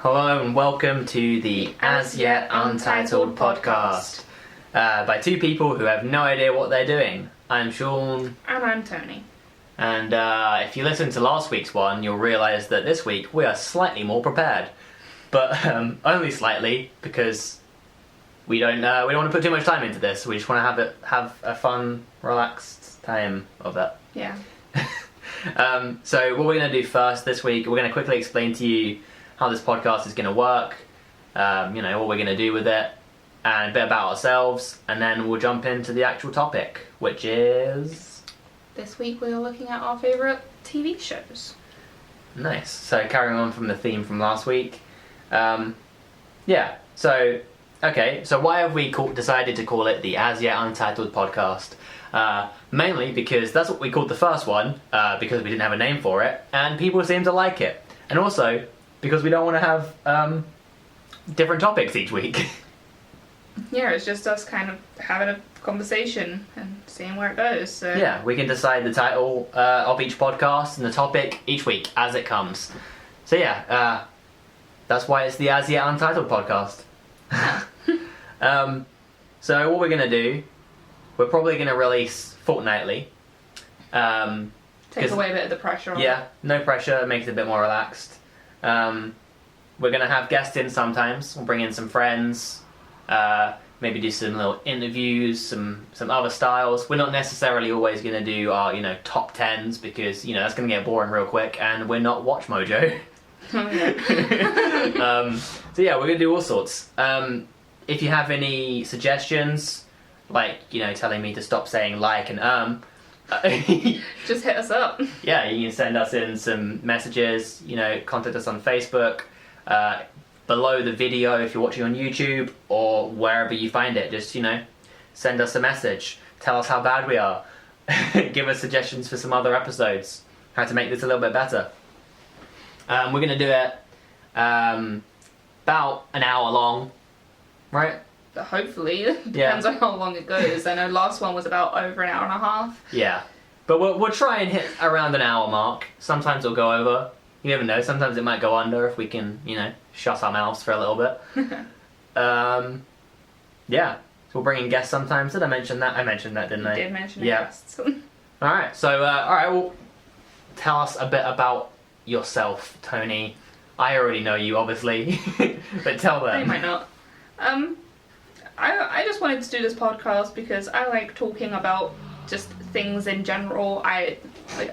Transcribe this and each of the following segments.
Hello and welcome to the As Yet Untitled Podcast by two people who have no idea what they're doing. I'm Shaun. And I'm Toni. And if you listened to last week's one, you'll realise that this week we are slightly more prepared. But only slightly, because we don't want to put too much time into this. We just want to have a fun, relaxed time of it. Yeah. So what we're going to do first this week, we're going to quickly explain to you how this podcast is going to work, what we're going to do with it, and a bit about ourselves, and then we'll jump into the actual topic, which is... This week we are looking at our favourite TV shows. Nice. So carrying on from the theme from last week. So why have we decided to call it the As Yet Untitled Podcast? Mainly because that's what we called the first one, because we didn't have a name for it, and people seem to like it. And also, because we don't want to have different topics each week. Yeah, it's just us kind of having a conversation and seeing where it goes. So. Yeah, we can decide the title of each podcast and the topic each week as it comes. So yeah, that's why it's the As Yet Untitled Podcast. So what we're going to do, we're probably going to release fortnightly. Take away a bit of the pressure on it. Yeah, no pressure, makes it a bit more relaxed. We're going to have guests in sometimes. We'll bring in some friends, maybe do some little interviews, some other styles. We're not necessarily always going to do our, top 10s because, that's going to get boring real quick, and we're not Watch Mojo. Oh, yeah. So yeah, we're going to do all sorts. If you have any suggestions, like, telling me to stop saying like and just hit us up. Yeah, you can send us in some messages, contact us on Facebook, below the video if you're watching on YouTube, or wherever you find it. Just, send us a message. Tell us how bad we are. Give us suggestions for some other episodes. How to make this a little bit better. We're going to do it about an hour long, right? Hopefully. Depends on how long it goes. I know last one was about over an hour and a half. Yeah. But we'll try and hit around an hour mark. Sometimes it'll go over. You never know. Sometimes it might go under if we can, shut our mouths for a little bit. Yeah. So we'll bring in guests sometimes. Did I mention that? I mentioned that, didn't I? You did mention guests. Alright. So, well, tell us a bit about yourself, Toni. I already know you, obviously. But tell them. They might not. I just wanted to do this podcast because I like talking about just things in general. I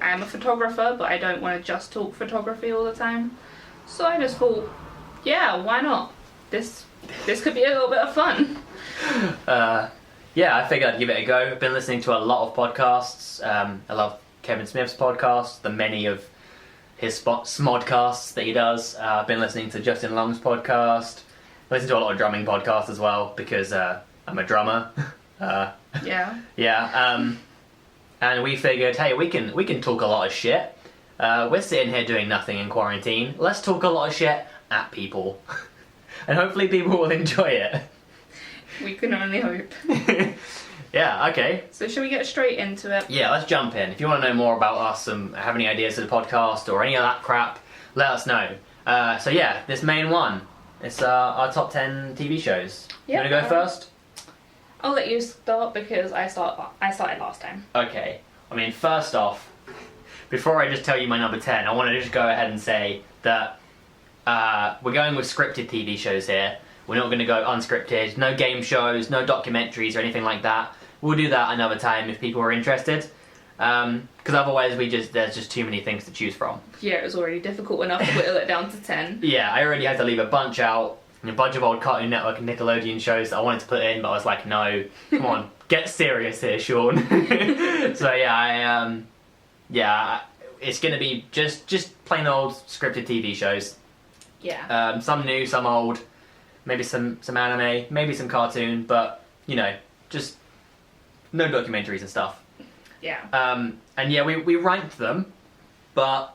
am a photographer, but I don't want to just talk photography all the time. So I just thought, yeah, why not? This could be a little bit of fun. Yeah, I figured I'd give it a go. I've been listening to a lot of podcasts. I love Kevin Smith's podcast, the many of his smodcasts that he does. I've been listening to Justin Long's podcast. I listen to a lot of drumming podcasts as well because I'm a drummer. Yeah. Yeah. And we figured, hey, we can talk a lot of shit. We're sitting here doing nothing in quarantine. Let's talk a lot of shit at people, and hopefully people will enjoy it. We can only hope. Yeah. Okay. So should we get straight into it? Yeah. Let's jump in. If you want to know more about us and have any ideas for the podcast or any of that crap, let us know. So yeah, this main one. It's our top 10 TV shows. You want to go first? I'll let you start because I started last time. Okay. I mean, first off, before I just tell you my number 10, I want to just go ahead and say that we're going with scripted TV shows here. We're not going to go unscripted. No game shows, no documentaries or anything like that. We'll do that another time if people are interested. Because otherwise there's just too many things to choose from. Yeah, it was already difficult enough to whittle it down to 10. Yeah, I already had to leave a bunch out. A bunch of old Cartoon Network and Nickelodeon shows that I wanted to put in, but I was like, no, come on, get serious here, Shaun. So yeah, it's going to be just plain old scripted TV shows. Yeah. Some new, some old, maybe some anime, maybe some cartoon, but, just no documentaries and stuff. Yeah. And yeah, we ranked them, but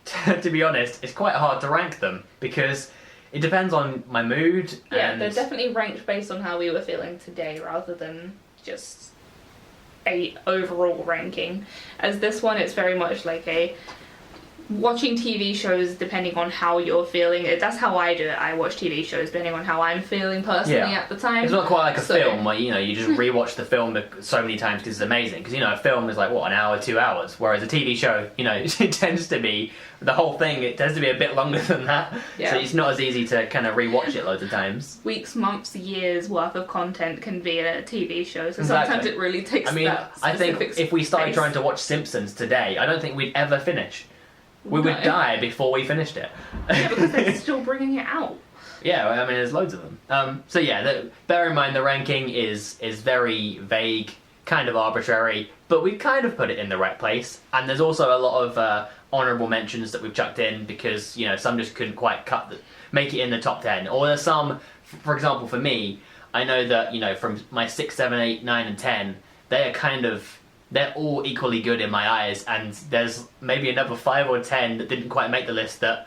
to be honest, it's quite hard to rank them because it depends on my mood. Yeah, and they're definitely ranked based on how we were feeling today rather than just a overall ranking. As this one, it's very much like a watching TV shows depending on how you're feeling. That's how I do it. I watch TV shows depending on how I'm feeling personally at the time. It's not quite like a film where, you just rewatch the film so many times because it's amazing. Because, a film is like, an hour, 2 hours. Whereas a TV show, it tends to be, the whole thing, it tends to be a bit longer than that. Yeah. So it's not as easy to kind of rewatch it loads of times. Weeks, months, years worth of content can be in a TV show. So sometimes it really takes I think if we started trying to watch Simpsons today, I don't think we'd ever finish. We would die before we finished it. Yeah, because they're still bringing it out. Yeah, there's loads of them. Bear in mind the ranking is very vague, kind of arbitrary, but we've kind of put it in the right place. And there's also a lot of honourable mentions that we've chucked in because, some just couldn't quite make it in the top 10. Or there's some, for example, for me, I know that, from my 6, 7, 8, 9 and 10, they are they're all equally good in my eyes, and there's maybe another 5 or 10 that didn't quite make the list that,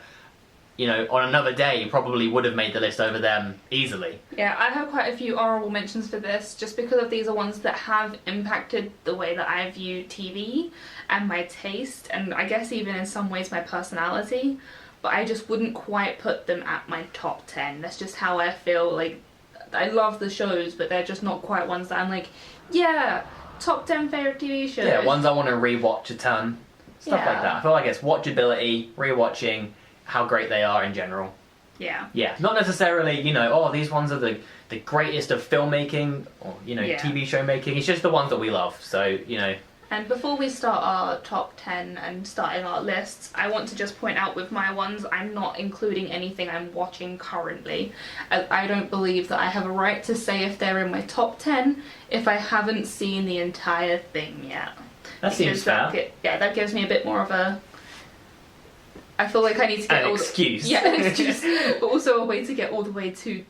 on another day probably would have made the list over them easily. Yeah, I have quite a few honourable mentions for this, just because of these are ones that have impacted the way that I view TV and my taste, and I guess even in some ways my personality, but I just wouldn't quite put them at my top 10. That's just how I feel. Like, I love the shows, but they're just not quite ones that I'm like, yeah, top 10 favourite TV shows. Yeah, ones I want to rewatch a ton. Stuff like that. I feel like it's watchability, rewatching, how great they are in general. Yeah. Yeah, not necessarily, these ones are the greatest of filmmaking or, TV show making. It's just the ones that we love, so, And before we start our top 10 and starting our lists, I want to just point out with my ones, I'm not including anything I'm watching currently. I don't believe that I have a right to say if they're in my top 10 if I haven't seen the entire thing yet. That seems fair. That gives me a bit more of a... I feel like I need to get... An excuse. An excuse. But also a way to get all the way to...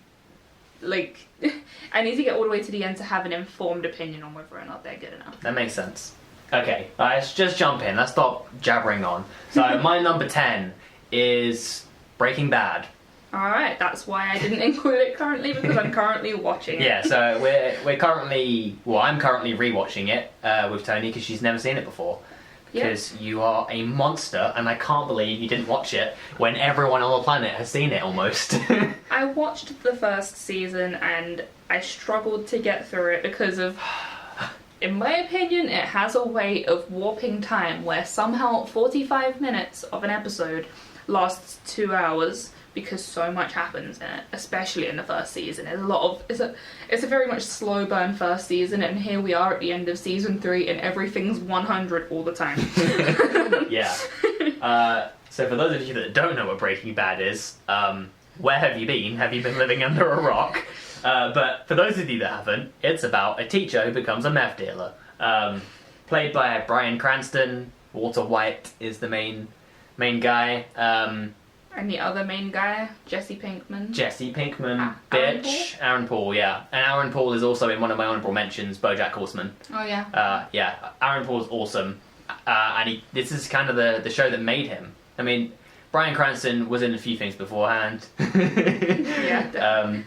I need to get all the way to the end to have an informed opinion on whether or not they're good enough. That makes sense. Okay, let's just jump in. Let's stop jabbering on. So my number 10 is Breaking Bad. Alright, that's why I didn't include it currently, because I'm currently watching it. Yeah, so I'm currently rewatching it with Toni because she's never seen it before. Because you are a monster, and I can't believe you didn't watch it when everyone on the planet has seen it almost. I watched the first season and I struggled to get through it because of... In my opinion, it has a way of warping time where somehow 45 minutes of an episode lasts 2 hours because so much happens in it, especially in the first season. It's a very much slow burn first season, and here we are at the end of season 3 and everything's 100 all the time. Yeah. So for those of you that don't know what Breaking Bad is, where have you been? Have you been living under a rock? But for those of you that haven't, it's about a teacher who becomes a meth dealer. Played by Bryan Cranston. Walter White is the main guy. And the other main guy, Jesse Pinkman. Aaron Paul, yeah. And Aaron Paul is also in one of my honourable mentions, BoJack Horseman. Oh, yeah. Yeah, Aaron Paul's awesome. And this is kind of the show that made him. I mean, Bryan Cranston was in a few things beforehand. Yeah.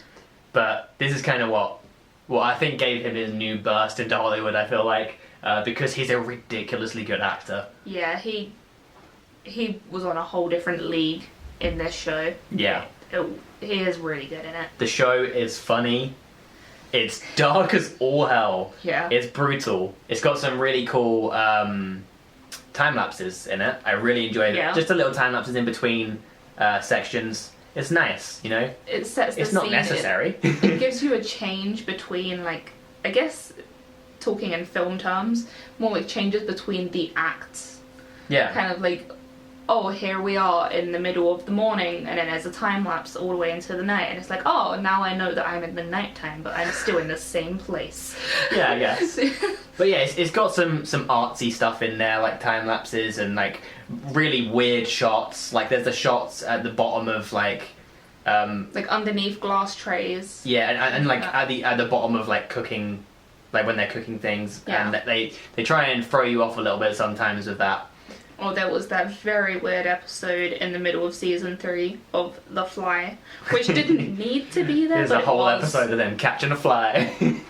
But this is kind of what I think gave him his new burst into Hollywood, I feel like. Because he's a ridiculously good actor. Yeah, he was on a whole different league in this show. Yeah. He is really good in it. The show is funny. It's dark as all hell. Yeah. It's brutal. It's got some really cool time lapses in it. I really enjoyed it. Just a little time lapses in between sections. It's nice, It sets the It's not scene. necessary. It gives you a change between, I guess, talking in film terms, more like changes between the acts. Yeah. Kind of like, oh, here we are in the middle of the morning, and then there's a time lapse all the way into the night, and it's like, oh, now I know that I'm in the nighttime, but I'm still in the same place. Yeah, I guess. But yeah, it's got some artsy stuff in there, like time lapses and really weird shots. There's the shots at the bottom of underneath glass trays. Yeah, and at the bottom of cooking, when they're cooking things, and they try and throw you off a little bit sometimes with that. Or there was that very weird episode in the middle of season 3 of The Fly, which didn't need to be there. There's a whole episode of them catching a fly.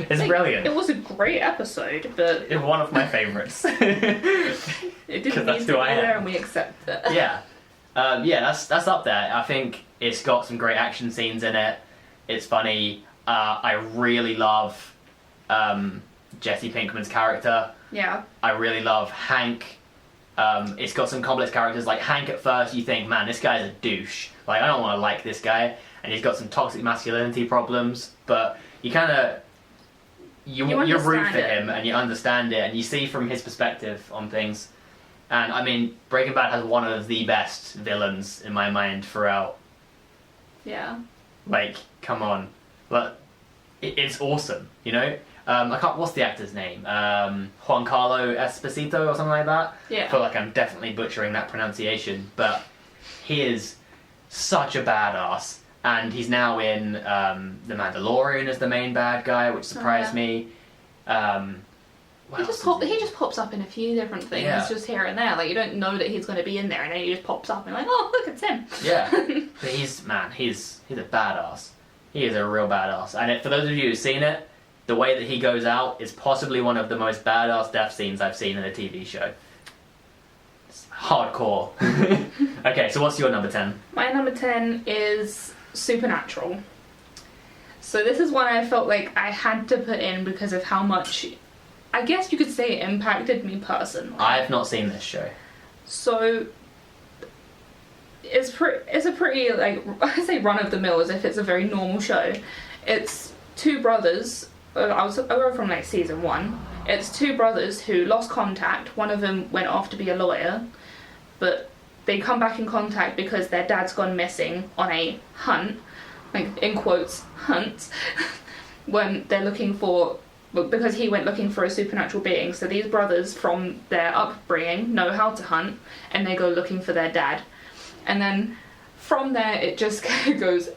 It's brilliant. It was a great episode, but It's one of my favourites. it didn't need to be there, and we accept it. Yeah. That's up there. I think it's got some great action scenes in it. It's funny. I really love Jesse Pinkman's character. Yeah. I really love Hank. It's got some complex characters. Like Hank, at first you think, man, this guy's a douche. Like, I don't want to like this guy. And he's got some toxic masculinity problems. But you kind of... You root for him and you understand it. And you see from his perspective on things. And, I mean, Breaking Bad has one of the best villains, in my mind, throughout. Yeah. Like, come on. But it's awesome, you know? I can't... What's the actor's name? Juan Carlo Esposito or something like that? Yeah. I feel like I'm definitely butchering that pronunciation. But he is such a badass. And he's now in The Mandalorian as the main bad guy, which surprised me. He just pops up in a few different things, just here and there. Like, you don't know that he's going to be in there, and then he just pops up and you're like, oh, look, it's him. Yeah. But he's a badass. He is a real badass. And for those of you who've seen it, the way that he goes out is possibly one of the most badass death scenes I've seen in a TV show. It's hardcore. Okay, so what's your number 10? My number 10 is Supernatural. So this is one I felt like I had to put in because of how much, I guess you could say, it impacted me personally. I've not seen this show. So it's a pretty, like, I say run of the mill as if it's a very normal show. It's two brothers. I'll go from like season 1. It's two brothers who lost contact. One of them went off to be a lawyer, but they come back in contact because their dad's gone missing on a hunt, like in quotes, hunt, when they're looking for, because he went looking for a supernatural being. So these brothers, from their upbringing, know how to hunt, and they go looking for their dad. And then from there, it just goes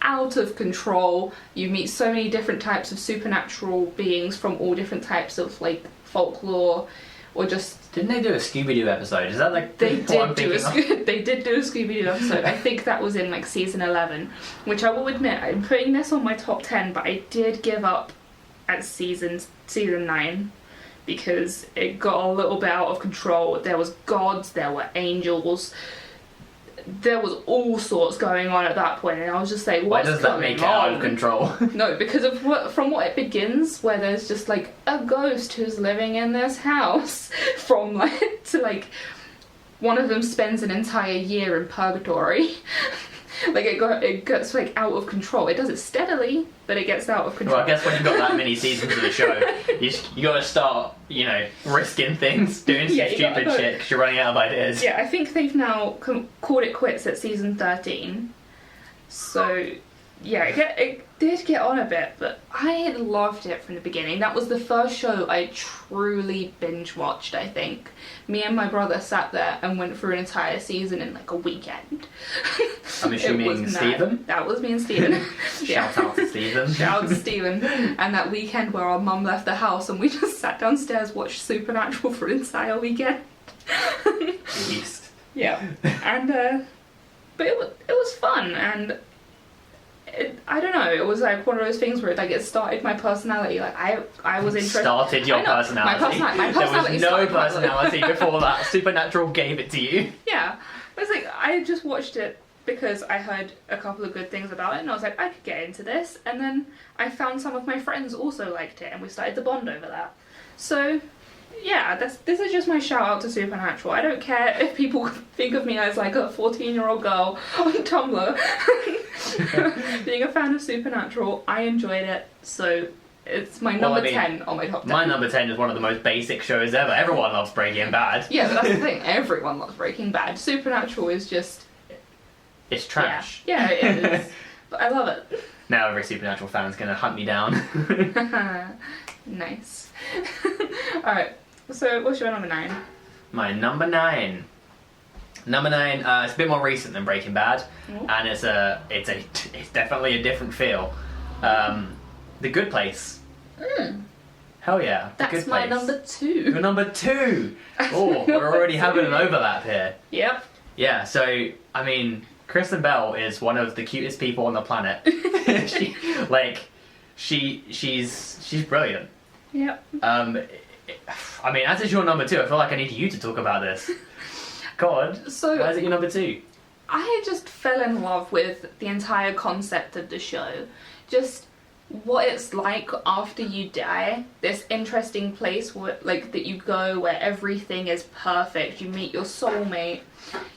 out of control. You meet so many different types of supernatural beings from all different types of, like, folklore, or just... Didn't they do a Scooby-Doo episode? Is that like they did do a Scooby-Doo episode. I think that was in like season 11, which I will admit, I'm putting this on my top 10, but I did give up at season 9 because it got a little bit out of control. There was gods, there were angels, there was all sorts going on at that point, and I was just like, what's going on? Why does that make it out of control? No, because of from what it begins, where there's just like a ghost who's living in this house, from like to like one of them spends an entire year in purgatory. Like it gets like out of control. It does it steadily, but it gets out of control. Well, I guess when you've got that many seasons of the show, you got to start, risking things, doing some stupid shit because you're running out of ideas. Yeah, I think they've now called it quits at season 13. So, yeah, it did get on a bit, but I loved it from the beginning. That was the first show I truly binge watched, I think. Me and my brother sat there and went through an entire season in like a weekend. I'm assuming Stephen? That was me and Stephen. Shout out to Stephen. Shout out to Stephen. And that weekend where our mum left the house and we just sat downstairs, watched Supernatural for an entire weekend. Beast. Yeah. And, but it was fun, and I don't know, it was like one of those things where it started my personality. Like I was interested. Started your personality. My personality. There was no personality before that. Supernatural gave it to you. Yeah. It's like I just watched it because I heard a couple of good things about it, and I was like, I could get into this. And then I found some of my friends also liked it, and we started to bond over that. So yeah, this is just my shout out to Supernatural. I don't care if people think of me as like a 14-year-old girl on Tumblr. Being a fan of Supernatural, I enjoyed it, so it's my number 10 on my top 10. My number 10 is one of the most basic shows ever. Everyone loves Breaking Bad. Yeah, but that's the thing. Everyone loves Breaking Bad. Supernatural is just... It's trash. Yeah, it is. But I love it. Now every Supernatural fan is going to hunt me down. Nice. Alright, so what's your number 9? My number 9. Number 9, it's a bit more recent than Breaking Bad, and it's definitely a different feel. The Good Place. Hell yeah, The Good Place. That's my number 2. Your number 2. Oh, we're already having an overlap here. Yep. Yeah. So I mean, Kristen Bell is one of the cutest people on the planet. she's brilliant. Yep. I mean, as is your number 2, I feel like I need you to talk about this. God, So why is it your number 2? I just fell in love with the entire concept of the show. Just what it's like after you die. This interesting place where, like, that you go where everything is perfect. You meet your soulmate.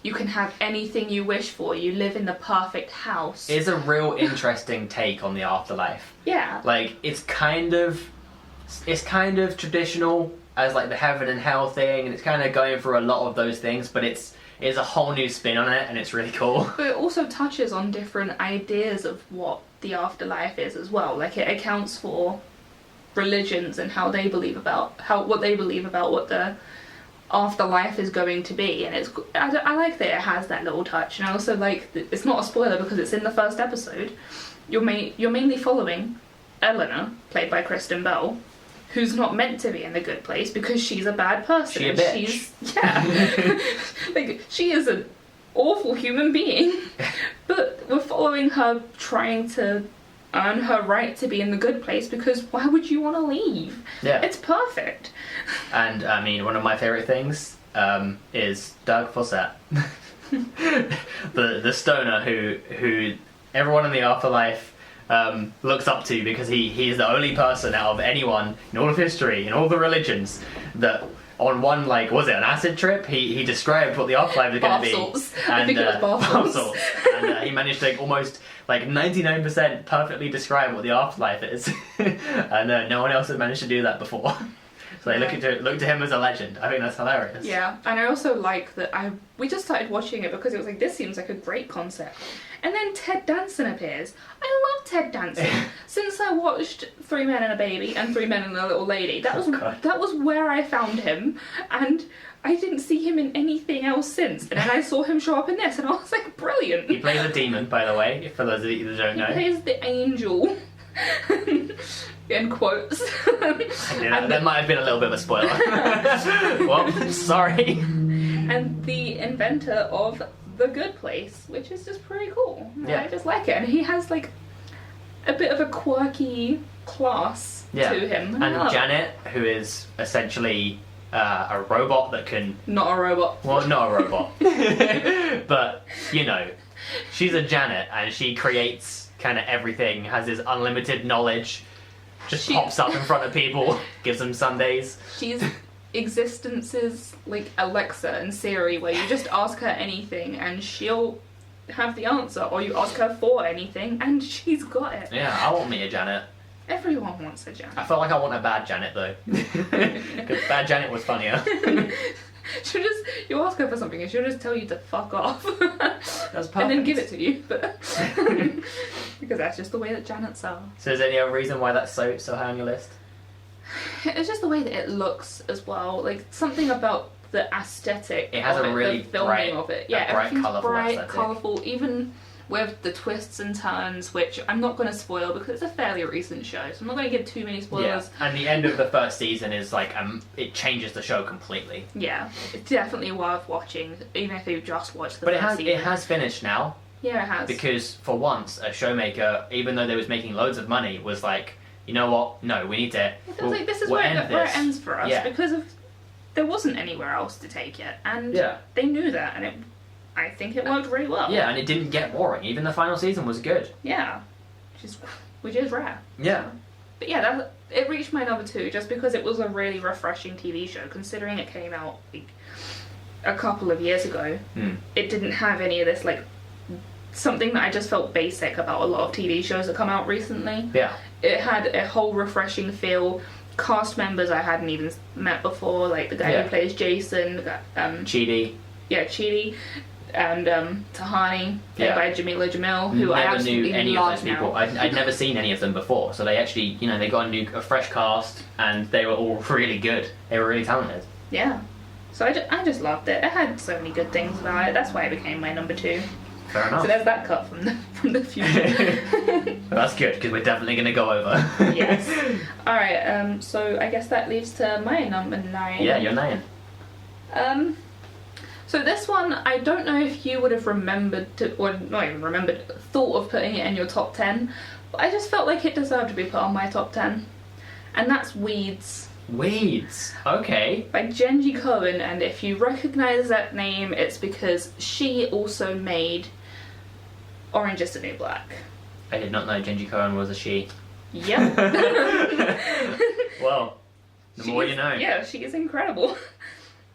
You can have anything you wish for. You live in the perfect house. It's a real interesting take on the afterlife. Yeah. Like, it's kind of traditional as like the heaven and hell thing, and it's kind of going through a lot of those things, but it's a whole new spin on it, and it's really cool. But it also touches on different ideas of what the afterlife is as well. Like, it accounts for religions and how they believe about what the afterlife is going to be, and I like that it has that little touch. And I also like that it's not a spoiler because it's in the first episode. You're mainly following Eleanor, played by Kristen Bell, who's not meant to be in the good place because she's a bad person. She a bitch. Like, she is an awful human being, but we're following her trying to earn her right to be in the good place, because why would you want to leave? Yeah. It's perfect. And I mean, one of my favourite things is Doug Fawcett, the stoner who everyone in the afterlife looks up to, because he is the only person out of anyone in all of history, in all the religions, that on one, like, was it an acid trip? He described what the afterlife is going to be. Salts. And, I think it was bath salts. And he managed to almost like 99% perfectly describe what the afterlife is. And no one else has managed to do that before. So they look to him as a legend. I think that's hilarious. Yeah, and I also like that we just started watching it because it was like, this seems like a great concept. And then Ted Danson appears. I love Ted Danson. Since I watched 3 Men and a Baby and 3 Men and a Little Lady, that was where I found him, and I didn't see him in anything else since. And then I saw him show up in this, and I was like, brilliant. He plays a demon, by the way, for those of you that don't know. He plays the angel. In quotes. That might have been a little bit of a spoiler. Well, sorry. And the inventor of The Good Place, which is just pretty cool. Yeah. I just like it. And he has like a bit of a quirky class to him. And Janet, who is essentially a robot that can... Not a robot. Well, not a robot. But, you know, she's a Janet, and she creates kind of everything, has this unlimited knowledge, just pops up in front of people, gives them Sundays. She's existence's like Alexa and Siri, where you just ask her anything and she'll have the answer, or you ask her for anything and she's got it. Yeah, I want me a Janet. Everyone wants a Janet. I feel like I want a bad Janet though. Because bad Janet was funnier. You ask her for something and she'll just tell you to fuck off. That's perfect. And then give it to you, but because that's just the way that Janets are. So is there any other reason why that's so high on your list? It's just the way that it looks as well. Like, something about the aesthetic. It has of a really the filming bright, of it. Yeah, bright, colourful aesthetic. colourful, even with the twists and turns, which I'm not going to spoil because it's a fairly recent show, so I'm not going to give too many spoilers. Yeah, and the end of the first season is like it changes the show completely. Yeah, it's definitely worth watching, even if you just watched the first season. But it has finished now. Yeah, it has. Because for once, a showmaker, even though they was making loads of money, was like, you know what? No, we need to. It feels like this is where it ends for us, because there wasn't anywhere else to take it, and they knew that, and I think it worked really well. Yeah, and it didn't get boring. Even the final season was good. Yeah, which is rare. Yeah. But yeah, it reached my number 2 just because it was a really refreshing TV show, considering it came out like a couple of years ago. It didn't have any of this, like, something that I just felt basic about a lot of TV shows that come out recently. Yeah. It had a whole refreshing feel. Cast members I hadn't even met before, like the guy who plays Jason, Chidi. Yeah, Chidi. And Tahani, played by Jamila Jamil, who I never absolutely knew any of those people. now. I'd never seen any of them before, so they actually, they got a fresh cast, and they were all really good. They were really talented. Yeah. So I just loved it. It had so many good things about it. That's why it became my number 2. Fair enough. So there's that cut from the future. Well, that's good, because we're definitely going to go over. Yes. Alright, so I guess that leaves to my number 9. Yeah, you're 9. So this one, I don't know if you would have remembered, or not even remembered, thought of putting it in your top 10, But I just felt like it deserved to be put on my top 10. And that's Weeds. Weeds. Okay. By Genji Cohen, and if you recognise that name, it's because she also made Orange is the New Black. I did not know Genji Cohen was a she. Yep. Well, the more you know. Yeah, she is incredible.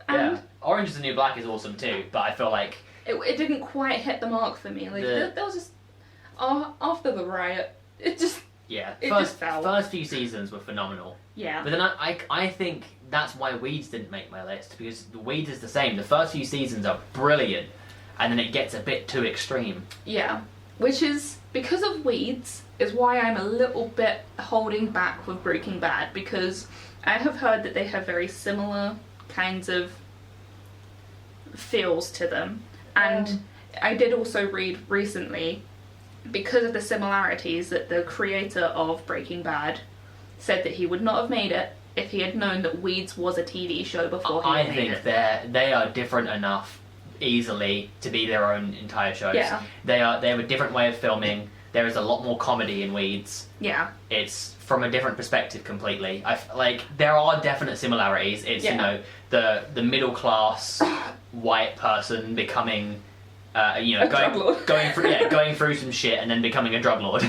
And yeah. Orange is the New Black is awesome too, but I feel like it didn't quite hit the mark for me. Like there was just after the riot, it just just fell. First few seasons were phenomenal. Yeah. But then I think that's why Weeds didn't make my list, because the Weeds is the same. The first few seasons are brilliant, and then it gets a bit too extreme. Yeah. Which is, because of Weeds, is why I'm a little bit holding back with Breaking Bad, because I have heard that they have very similar kinds of feels to them. And I did also read recently, because of the similarities, that the creator of Breaking Bad said that he would not have made it if he had known that Weeds was a TV show before he made it. I think they are different enough easily to be their own entire shows. Yeah. They have a different way of filming. There is a lot more comedy in Weeds. Yeah. It's from a different perspective completely. There are definite similarities. It's the middle class white person becoming going through some shit and then becoming a drug lord.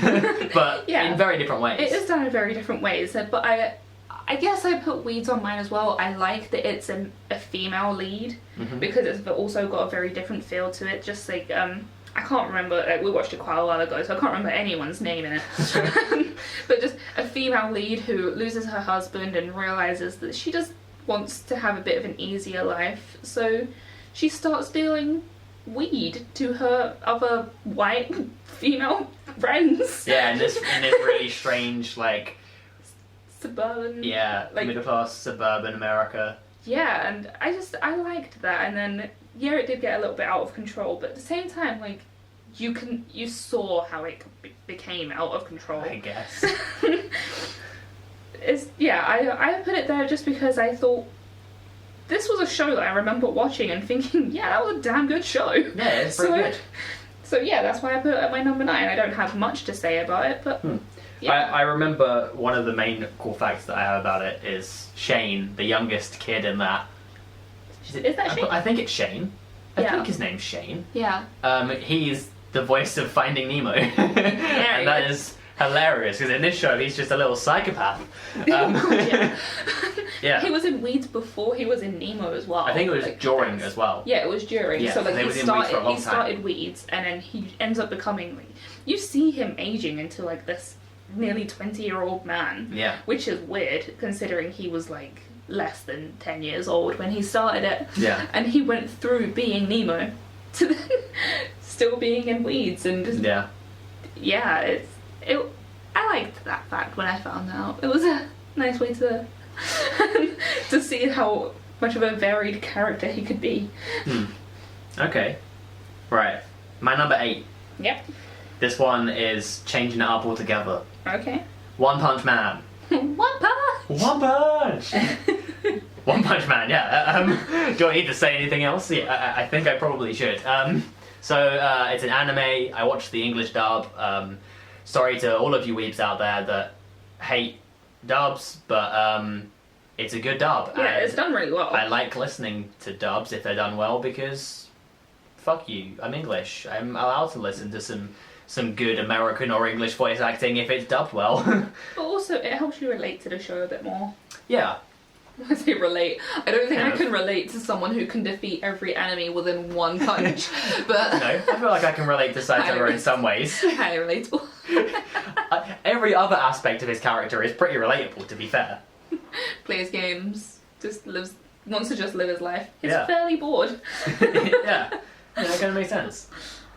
But in very different ways. It is done in very different ways. But I guess I put Weeds on mine as well. I like that it's a female lead, because it's also got a very different feel to it. Just like, I can't remember, we watched it quite a while ago, so I can't remember anyone's name in it. But just a female lead who loses her husband and realises that she just wants to have a bit of an easier life. So she starts dealing weed to her other white female friends. Yeah, and this really strange, like, suburban, middle class suburban America. Yeah, and I liked that, and then it did get a little bit out of control, but at the same time, like, you saw how it became out of control. I guess. I put it there just because I thought this was a show that I remember watching and thinking, that was a damn good show. Yeah, it's pretty good. So that's why I put it at my number 9. I don't have much to say about it, but I remember one of the main cool facts that I have about it is Shane, the youngest kid in that. Is that Shane? I think it's Shane. I think his name's Shane. Yeah. He's the voice of Finding Nemo. And that is hilarious, because in this show he's just a little psychopath. Yeah. He was in Weeds before he was in Nemo as well. I think it was during as well. Yeah, it was during. Yeah, so like he started time. Weeds, and then he ends up becoming, like, you see him aging into like this nearly 20-year-old man. Yeah. Which is weird considering he was like less than 10 years old when he started it. Yeah. And he went through being Nemo to then still being in Weeds, and just, I liked that fact when I found out. It was a nice way to to see how much of a varied character he could be. Okay. Right. My number 8. Yep. This one is changing it up altogether. Okay. One Punch Man. One Punch! One Punch! One Punch Man, yeah. Do I need to say anything else? Yeah, I think I probably should. So it's an anime. I watched the English dub. Sorry to all of you weebs out there that hate dubs, but it's a good dub. Yeah, it's done really well. I like listening to dubs if they're done well, because fuck you, I'm English. I'm allowed to listen to some good American or English voice acting if it's dubbed well. But also, it helps you relate to the show a bit more. Yeah. When I say relate, I don't think I can relate to someone who can defeat every enemy within one punch. But no, I feel like I can relate to Saitama in some ways. Highly relatable. Every other aspect of his character is pretty relatable, to be fair. Plays games, wants to just live his life. He's fairly bored. Yeah, that kind of makes sense.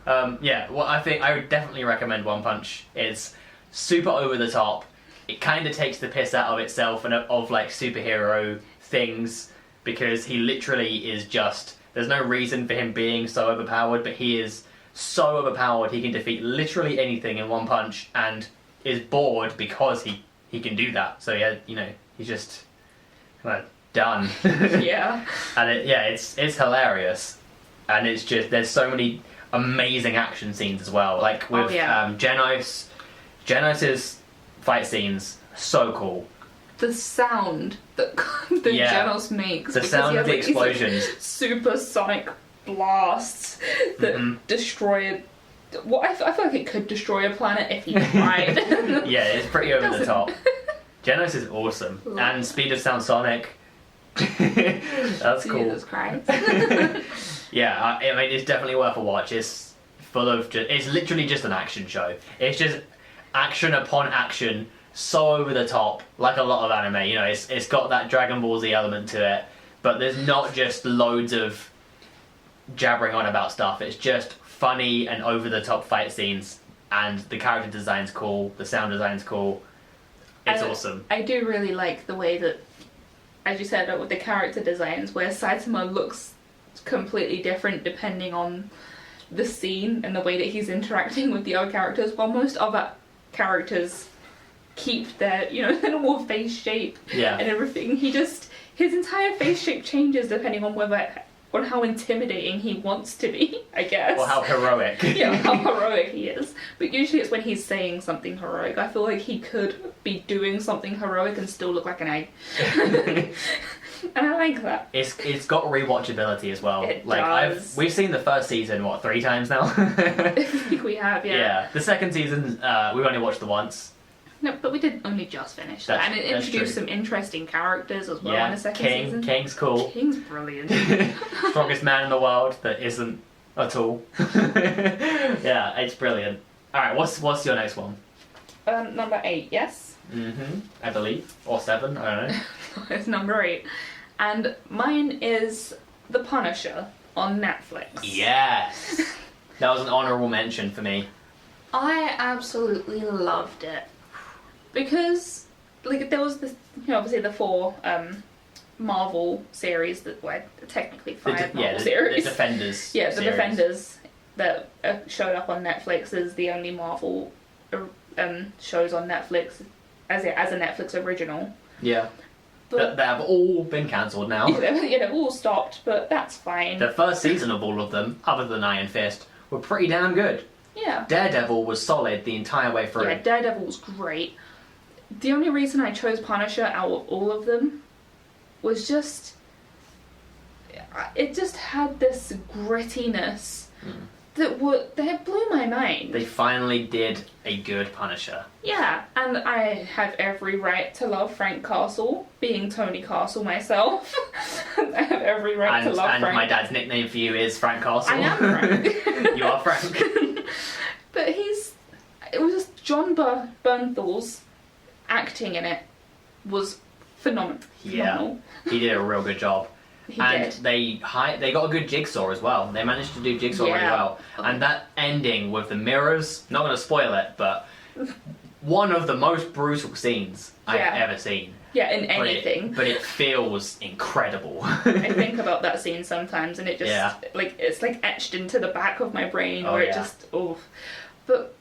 I think I would definitely recommend One Punch. It's super over the top. It kind of takes the piss out of itself and of like superhero things, because he literally is just, there's no reason for him being so overpowered, but he is so overpowered he can defeat literally anything in one punch and is bored because he can do that. So he's just kind of done. Yeah. And it's hilarious, and it's just, there's so many amazing action scenes as well, like with Genos Genos' fight scenes, so cool. The sound that Genos makes. The sound of the explosions. Supersonic blasts that destroy... Well, I feel like it could destroy a planet if he tried. Yeah, it's pretty over the top. Genos is awesome. And speed of sound Sonic. That's cool. Jesus Christ. Yeah, I mean, it's definitely worth a watch. It's full of... it's literally just an action show. It's just action upon action, so over the top, like a lot of anime. You know, it's got that Dragon Ball Z element to it, but there's not just loads of jabbering on about stuff. It's just funny and over the top fight scenes, and the character design's cool, the sound design's cool. It's awesome. I do really like the way that, as you said, with the character designs, where Saitama looks completely different depending on the scene and the way that he's interacting with the other characters, while most other characters keep their, their normal face shape and everything. His entire face shape changes depending on how intimidating he wants to be, I guess. Or how heroic. Yeah, how heroic he is. But usually it's when he's saying something heroic. I feel like he could be doing something heroic and still look like an egg. And I like that. It's got rewatchability as well. It does. We've seen the first season, 3 times now? I think we have, yeah. Yeah. The second season, we've only watched it once. No, but we did only just finish that. And it introduced some interesting characters as well in the second season. King's cool. King's brilliant. Strongest man in the world that isn't at all. Yeah, it's brilliant. Alright, what's your next one? Number 8, yes? I believe. Or 7, I don't know. It's number 8. And mine is The Punisher on Netflix. Yes! That was an honourable mention for me. I absolutely loved it. Because, there was this, obviously the 4 Marvel series that were technically 5 Marvel series. The Defenders. Yeah, the series. Defenders that showed up on Netflix as the only Marvel shows on Netflix as a Netflix original. Yeah. But they have all been cancelled now. They've all stopped, but that's fine. The first season of all of them, other than Iron Fist, were pretty damn good. Yeah. Daredevil was solid the entire way through. Yeah, Daredevil was great. The only reason I chose Punisher out of all of them was it just had this grittiness that blew my mind. They finally did a good Punisher. Yeah, and I have every right to love Frank Castle, being Tony Castle myself. I have every right to love Frank. And my dad's nickname for you is Frank Castle. I am Frank. You are Frank. But it was just John Bernthal's acting in it was phenomenal. Yeah, he did a real good job. He and did. They got a good Jigsaw as well. They managed to do Jigsaw really well. And that ending with the mirrors, not going to spoil it, but one of the most brutal scenes I've ever seen. Yeah, in anything. But it feels incredible. I think about that scene sometimes and it just, it's etched into the back of my brain, But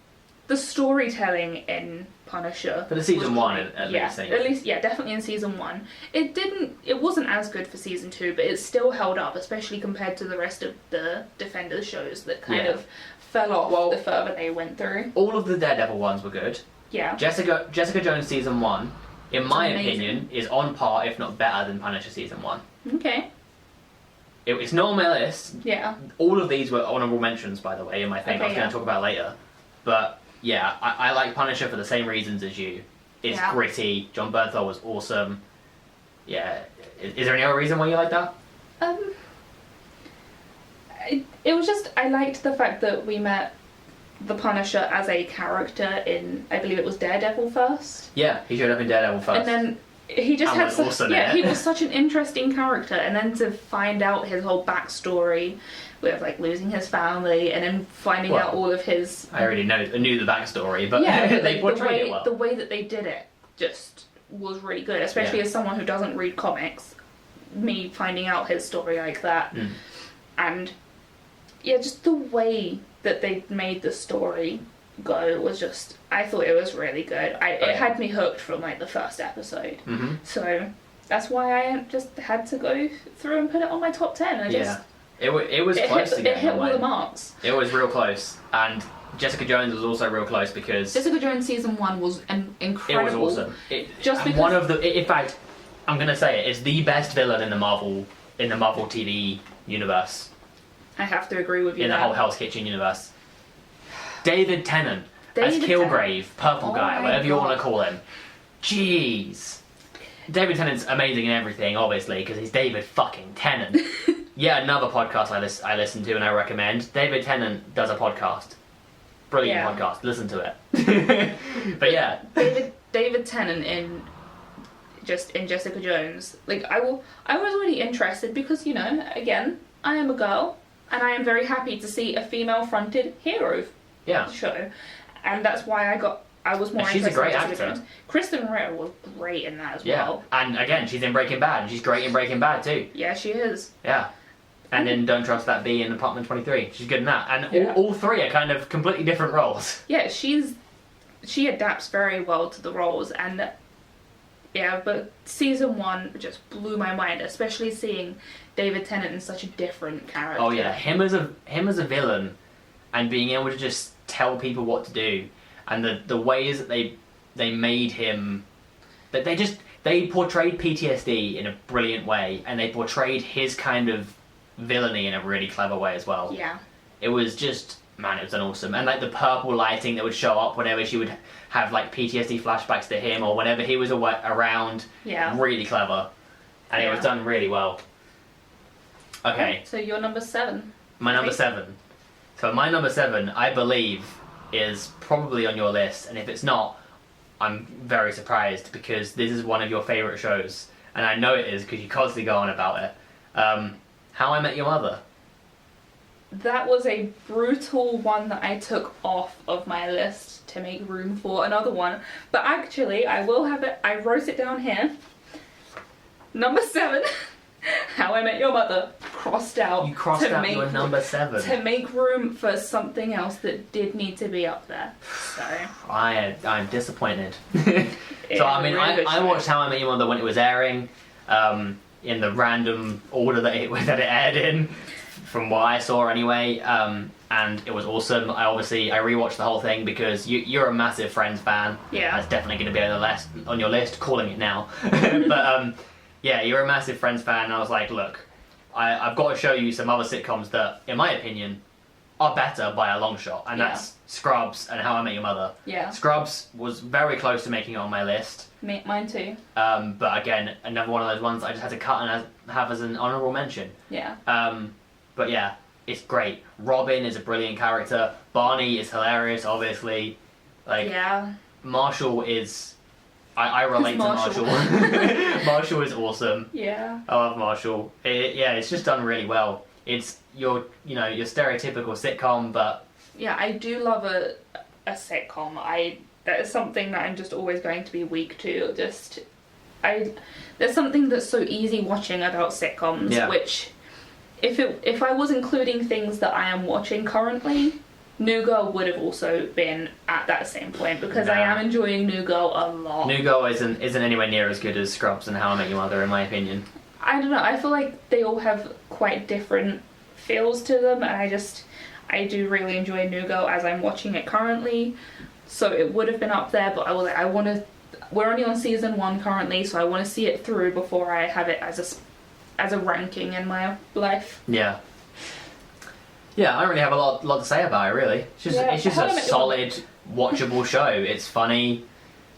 the storytelling in Punisher... For the season 1, at least. Definitely in season 1. It wasn't as good for season 2, but it still held up, especially compared to the rest of the Defenders shows that kind of fell off the further they went through. All of the Daredevil ones were good. Yeah. Jessica Jones season 1, in my opinion, is on par, if not better, than Punisher season 1. Okay. It's not on my list. Yeah. All of these were honourable mentions, by the way, in my thing I was going to talk about later. But... yeah, I like Punisher for the same reasons as you. It's gritty. John Bernthal was awesome. Yeah. Is there any other reason why you like that? It was just, I liked the fact that we met the Punisher as a character in, I believe it was Daredevil first. Yeah, he showed up in Daredevil first. And then he just had he was such an interesting character, and then to find out his whole backstory with losing his family and then finding out all of his... I already knew the backstory, but they portrayed it well. The way that they did it just was really good, especially as someone who doesn't read comics. Me finding out his story like that. And just the way that they made the story go was just... I thought it was really good. It had me hooked from the first episode. So that's why I just had to go through and put it on my top 10. It was close to It getting hit a all the win. marks. It was real close, and Jessica Jones was also real close because Jessica Jones season 1 was incredible. it was awesome. Just because one of the, in fact, I'm gonna say it's the best villain in the Marvel TV universe, I have to agree with you. in the there. whole Hell's Kitchen universe. David Tennant as Kilgrave, Purple Guy, whatever you want to call him. Jeez. David Tennant's amazing in everything, obviously, because he's David fucking Tennant. Yeah, another podcast I listen to and I recommend. David Tennant does a podcast. Brilliant podcast. Listen to it. But yeah. David Tennant in Jessica Jones. Like I was really interested because, you know, again, I am a girl and I am very happy to see a female-fronted hero show. And that's why I was more interested. She's a great in Jessica actor. Jones. Kristen Ritter was great in that as Yeah. well. And again, she's in Breaking Bad and she's great in Breaking Bad too. Yeah, she is. Yeah. And in Don't Trust That Bee in Apartment 23. She's good in that. And all three are kind of completely different roles. Yeah, she adapts very well to the roles, and yeah, but season 1 just blew my mind, especially seeing David Tennant in such a different character. Oh yeah, him as a villain, and being able to just tell people what to do, and the ways that they made him, that they portrayed PTSD in a brilliant way, and they portrayed his kind of villainy in a really clever way as well. Yeah. It was just, man, it was an awesome. And like the purple lighting that would show up whenever she would have like PTSD flashbacks to him or whenever he was around. Yeah. Really clever. And it was done really well. Okay. So you're number 7. My number 7. So my number 7, I believe, is probably on your list. And if it's not, I'm very surprised because this is one of your favourite shows. And I know it is because you constantly go on about it. How I Met Your Mother. That was a brutal one that I took off of my list to make room for another one. But actually, I will have it. I wrote it down here. Number 7, How I Met Your Mother, crossed out. You crossed out your number 7. To make room for something else that did need to be up there. So I'm disappointed. It's So I mean, a really good I show. watched How I Met Your Mother when it was airing, in the random order that it aired in, from what I saw anyway, and it was awesome. I rewatched the whole thing because you're a massive Friends fan. Yeah. That's definitely going to be on your list. Calling it now, but yeah, you're a massive Friends fan. And I was like, look, I've got to show you some other sitcoms that, in my opinion, are better by a long shot, and that's Scrubs and How I Met Your Mother. Yeah. Scrubs was very close to making it on my list. Mine too. But again, another one of those ones I just had to cut and have as an honourable mention. Yeah. But yeah, it's great. Robin is a brilliant character. Barney is hilarious, obviously. Like, Yeah. Marshall is... I relate to Marshall. Marshall. Marshall is awesome. Yeah. I love Marshall. It's just done really well. It's your stereotypical sitcom, but... Yeah, I do love a sitcom. That is something that I'm just always going to be weak to. There's something that's so easy watching about sitcoms, which if I was including things that I am watching currently, New Girl would have also been at that same point because I am enjoying New Girl a lot. New Girl isn't anywhere near as good as Scrubs and How I Met Your Mother, in my opinion. I don't know. I feel like they all have quite different feels to them, and I do really enjoy New Girl as I'm watching it currently. So it would have been up there, but I want to. We're only on season 1 currently, so I want to see it through before I have it as a ranking in my life. Yeah. Yeah, I don't really have a lot to say about it, really. It's just a solid, watchable show. It's funny.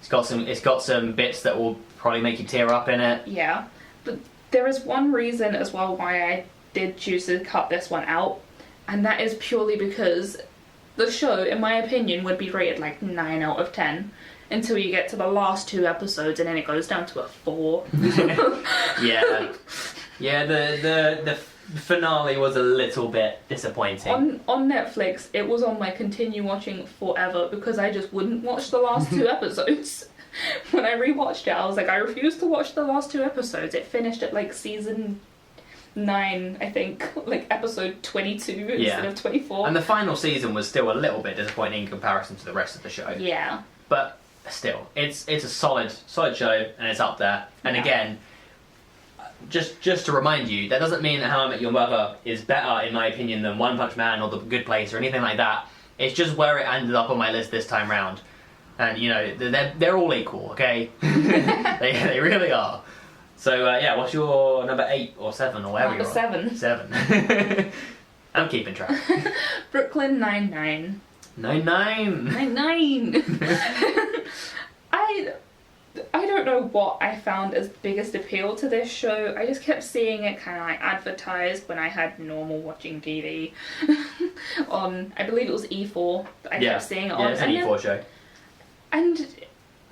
It's got some bits that will probably make you tear up in it. Yeah, but there is one reason as well why I did choose to cut this one out, and that is purely because the show, in my opinion, would be rated like 9 out of 10 until you get to the last 2 episodes, and then it goes down to a 4. Yeah. Yeah, the finale was a little bit disappointing. On Netflix, it was on my continue watching forever because I just wouldn't watch the last 2 episodes. When I rewatched it, I was like, I refuse to watch the last 2 episodes. It finished at like season 9, I think, like episode 22 instead of 24. And the final season was still a little bit disappointing in comparison to the rest of the show. Yeah. But still, it's a solid show, and it's up there. And again, just to remind you, that doesn't mean that How I Met Your Mother is better, in my opinion, than One Punch Man or The Good Place or anything like that. It's just where it ended up on my list this time round. And, you know, they're all equal, okay? they really are. So, yeah, what's your number 8 or 7 or whatever Number you're on? 7. 7. I'm keeping track. Brooklyn Nine-Nine. 9-9. 9-9! I don't know what I found as biggest appeal to this show. I just kept seeing it kind of like advertised when I had normal watching TV on, I believe it was E4 that I kept seeing it on. Yeah, it's an E4 show. And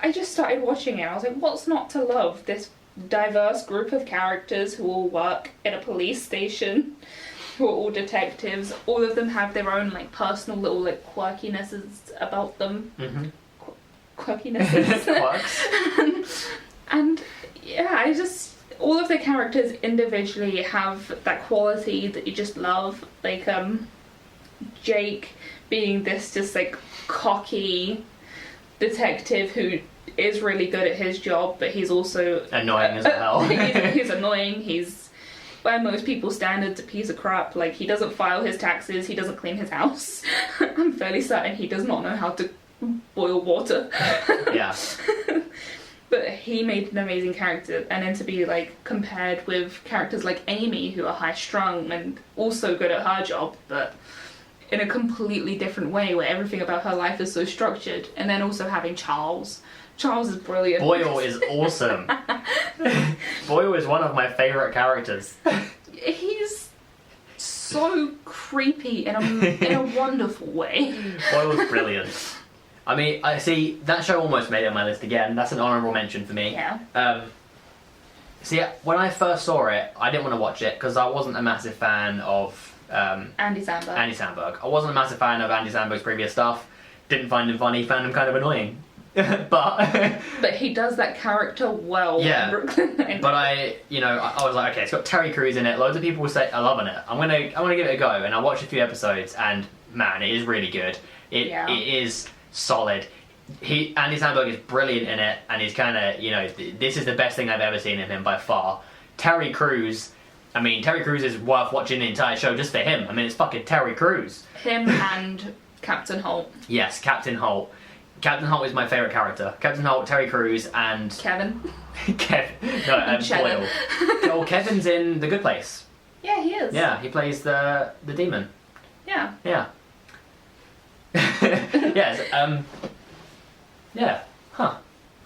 I just started watching it. I was like, what's not to love? This diverse group of characters who all work in a police station, who are all detectives. All of them have their own like personal little like quirkinesses about them. Mm-hmm. Quirkinesses. Quirks. And yeah, all of the characters individually have that quality that you just love. Like Jake being this just like cocky detective who is really good at his job, but he's also annoying as well. he's annoying. He's, by most people's standards, a piece of crap. Like, he doesn't file his taxes, he doesn't clean his house. I'm fairly certain he does not know how to boil water. Yeah. But he made an amazing character, and then to be like compared with characters like Amy, who are high strung and also good at her job, but in a completely different way, where everything about her life is so structured. And then also having Charles. Charles is brilliant. Boyle is awesome. Boyle is one of my favourite characters. He's so creepy in a wonderful way. Boyle's brilliant. I mean, I see, that show almost made it on my list again. That's an honourable mention for me. Yeah. See, when I first saw it, I didn't want to watch it because I wasn't a massive fan of Andy Samberg. I wasn't a massive fan of Andy Samberg's previous stuff. Didn't find him funny, found him kind of annoying. But he does that character well. Yeah. In Brooklyn Nine-Nine. But I was like, okay, it's got Terry Crews in it. Loads of people will say, I'm loving it. I'm gonna give it a go. And I watched a few episodes, and man, it is really good. It is solid. Andy Samberg is brilliant in it, and he's kind of, this is the best thing I've ever seen in him by far. Terry Crews is worth watching the entire show just for him. I mean, it's fucking Terry Crews. Him and Captain Holt. Yes, Captain Holt. Captain Holt is my favourite character. Captain Holt, Terry Crews, and... Kevin. Boyle. Oh, Kevin's in The Good Place. Yeah, he is. Yeah, he plays the demon. Yeah. Yeah. Yes, yeah. Huh.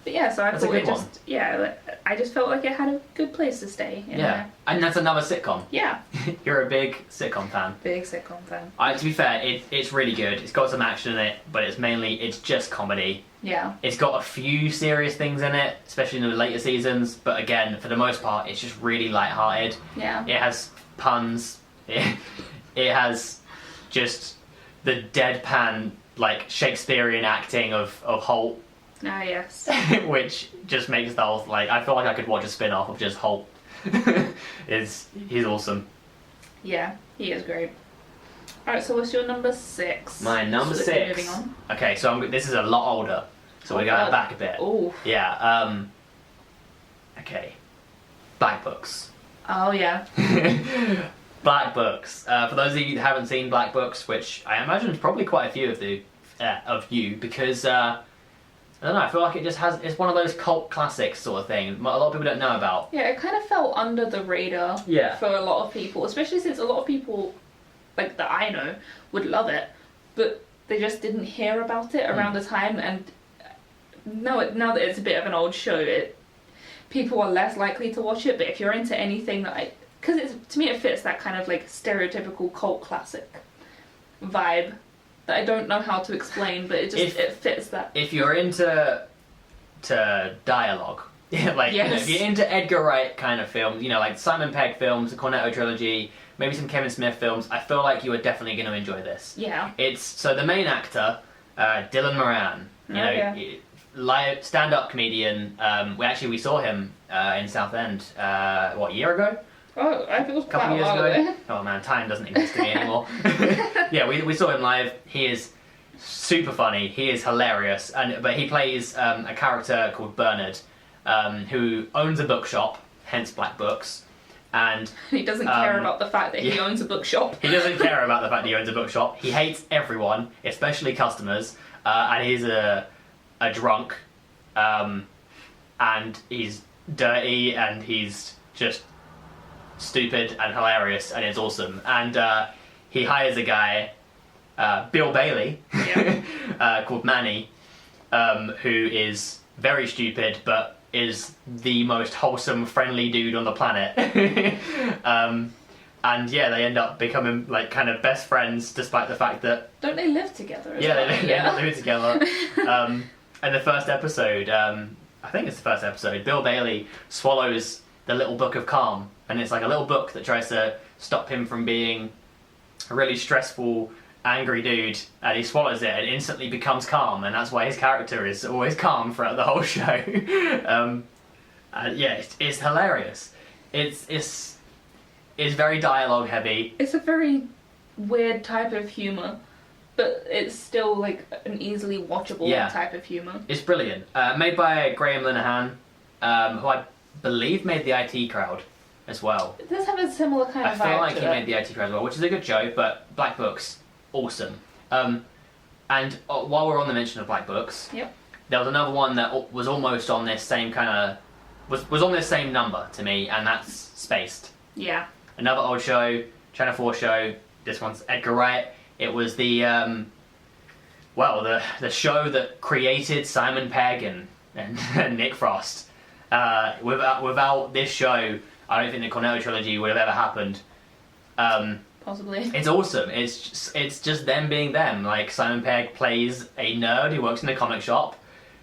But yeah, so I That's a thought good it just... one. Yeah, I just felt like it had a good place to stay. Yeah. And that's another sitcom. Yeah. You're a big sitcom fan. Big sitcom fan. To be fair, it's really good. It's got some action in it, but it's just comedy. Yeah. It's got a few serious things in it, especially in the later seasons, but again, for the most part, it's just really lighthearted. Yeah. It has puns. It has just the deadpan, like, Shakespearean acting of Holt. Ah, yes. Which just makes the whole, like, I feel like I could watch a spin-off of just Holt. He's awesome. Yeah, he is great. Alright, so what's your number 6? My number So 6. moving on. Okay, so this is a lot older, so we're going back a bit. Oh. Yeah, okay. Black Books. Oh, yeah. Black Books. For those of you that haven't seen Black Books, which I imagine is probably quite a few of you, because I don't know, I feel like it's one of those cult classics sort of thing. A lot of people don't know about. Yeah, it kind of fell under the radar for a lot of people, especially since a lot of people, like that I know, would love it, but they just didn't hear about it around the time. And now that it's a bit of an old show, people are less likely to watch it. But if you're into anything because to me it fits that kind of like stereotypical cult classic vibe that I don't know how to explain, but it fits that. If you're into dialogue, like yes. if you're into Edgar Wright kind of films, like Simon Pegg films, the Cornetto trilogy, maybe some Kevin Smith films, I feel like you are definitely going to enjoy this. Yeah. So the main actor, Dylan Moran, live stand-up comedian. We saw him in Southend. A year ago? Oh, I feel a couple years ago. Oh man, time doesn't exist to me anymore. Yeah, we saw him live. He is super funny. He is hilarious. But he plays a character called Bernard, who owns a bookshop, hence Black Books. and He doesn't care about the fact that he owns a bookshop. He doesn't care about the fact that he owns a bookshop. He hates everyone, especially customers, and he's a drunk, and he's dirty, and he's just stupid and hilarious, and it's awesome. And he hires a guy, Bill Bailey, called Manny, who is very stupid, but is the most wholesome, friendly dude on the planet. And yeah, they end up becoming like kind of best friends, despite the fact that... Don't they live together as well? They end up living together. And the first episode, I think it's the first episode, Bill Bailey swallows the little book of calm, and it's like a little book that tries to stop him from being a really stressful, angry dude, and he swallows it and instantly becomes calm, and that's why his character is always calm throughout the whole show. Yeah, it's hilarious. It's very dialogue heavy. It's a very weird type of humour, but it's still like an easily watchable type of humour. It's brilliant. Made by Graham Linehan, who I believe made the IT Crowd as well. It does have a similar kind of vibe. I feel like he made the IT Crowd as well, which is a good show, but Black Book's awesome. And while we're on the mention of Black Books, there was another one that was almost on this same kind of... was on this same number to me, and that's Spaced. Yeah. Another old show, Channel 4 show. This one's Edgar Wright. It was the show that created Simon Pegg and Nick Frost. Without this show, I don't think the Cornetto trilogy would have ever happened. Possibly. It's awesome. It's just them being them. Like, Simon Pegg plays a nerd who works in a comic shop,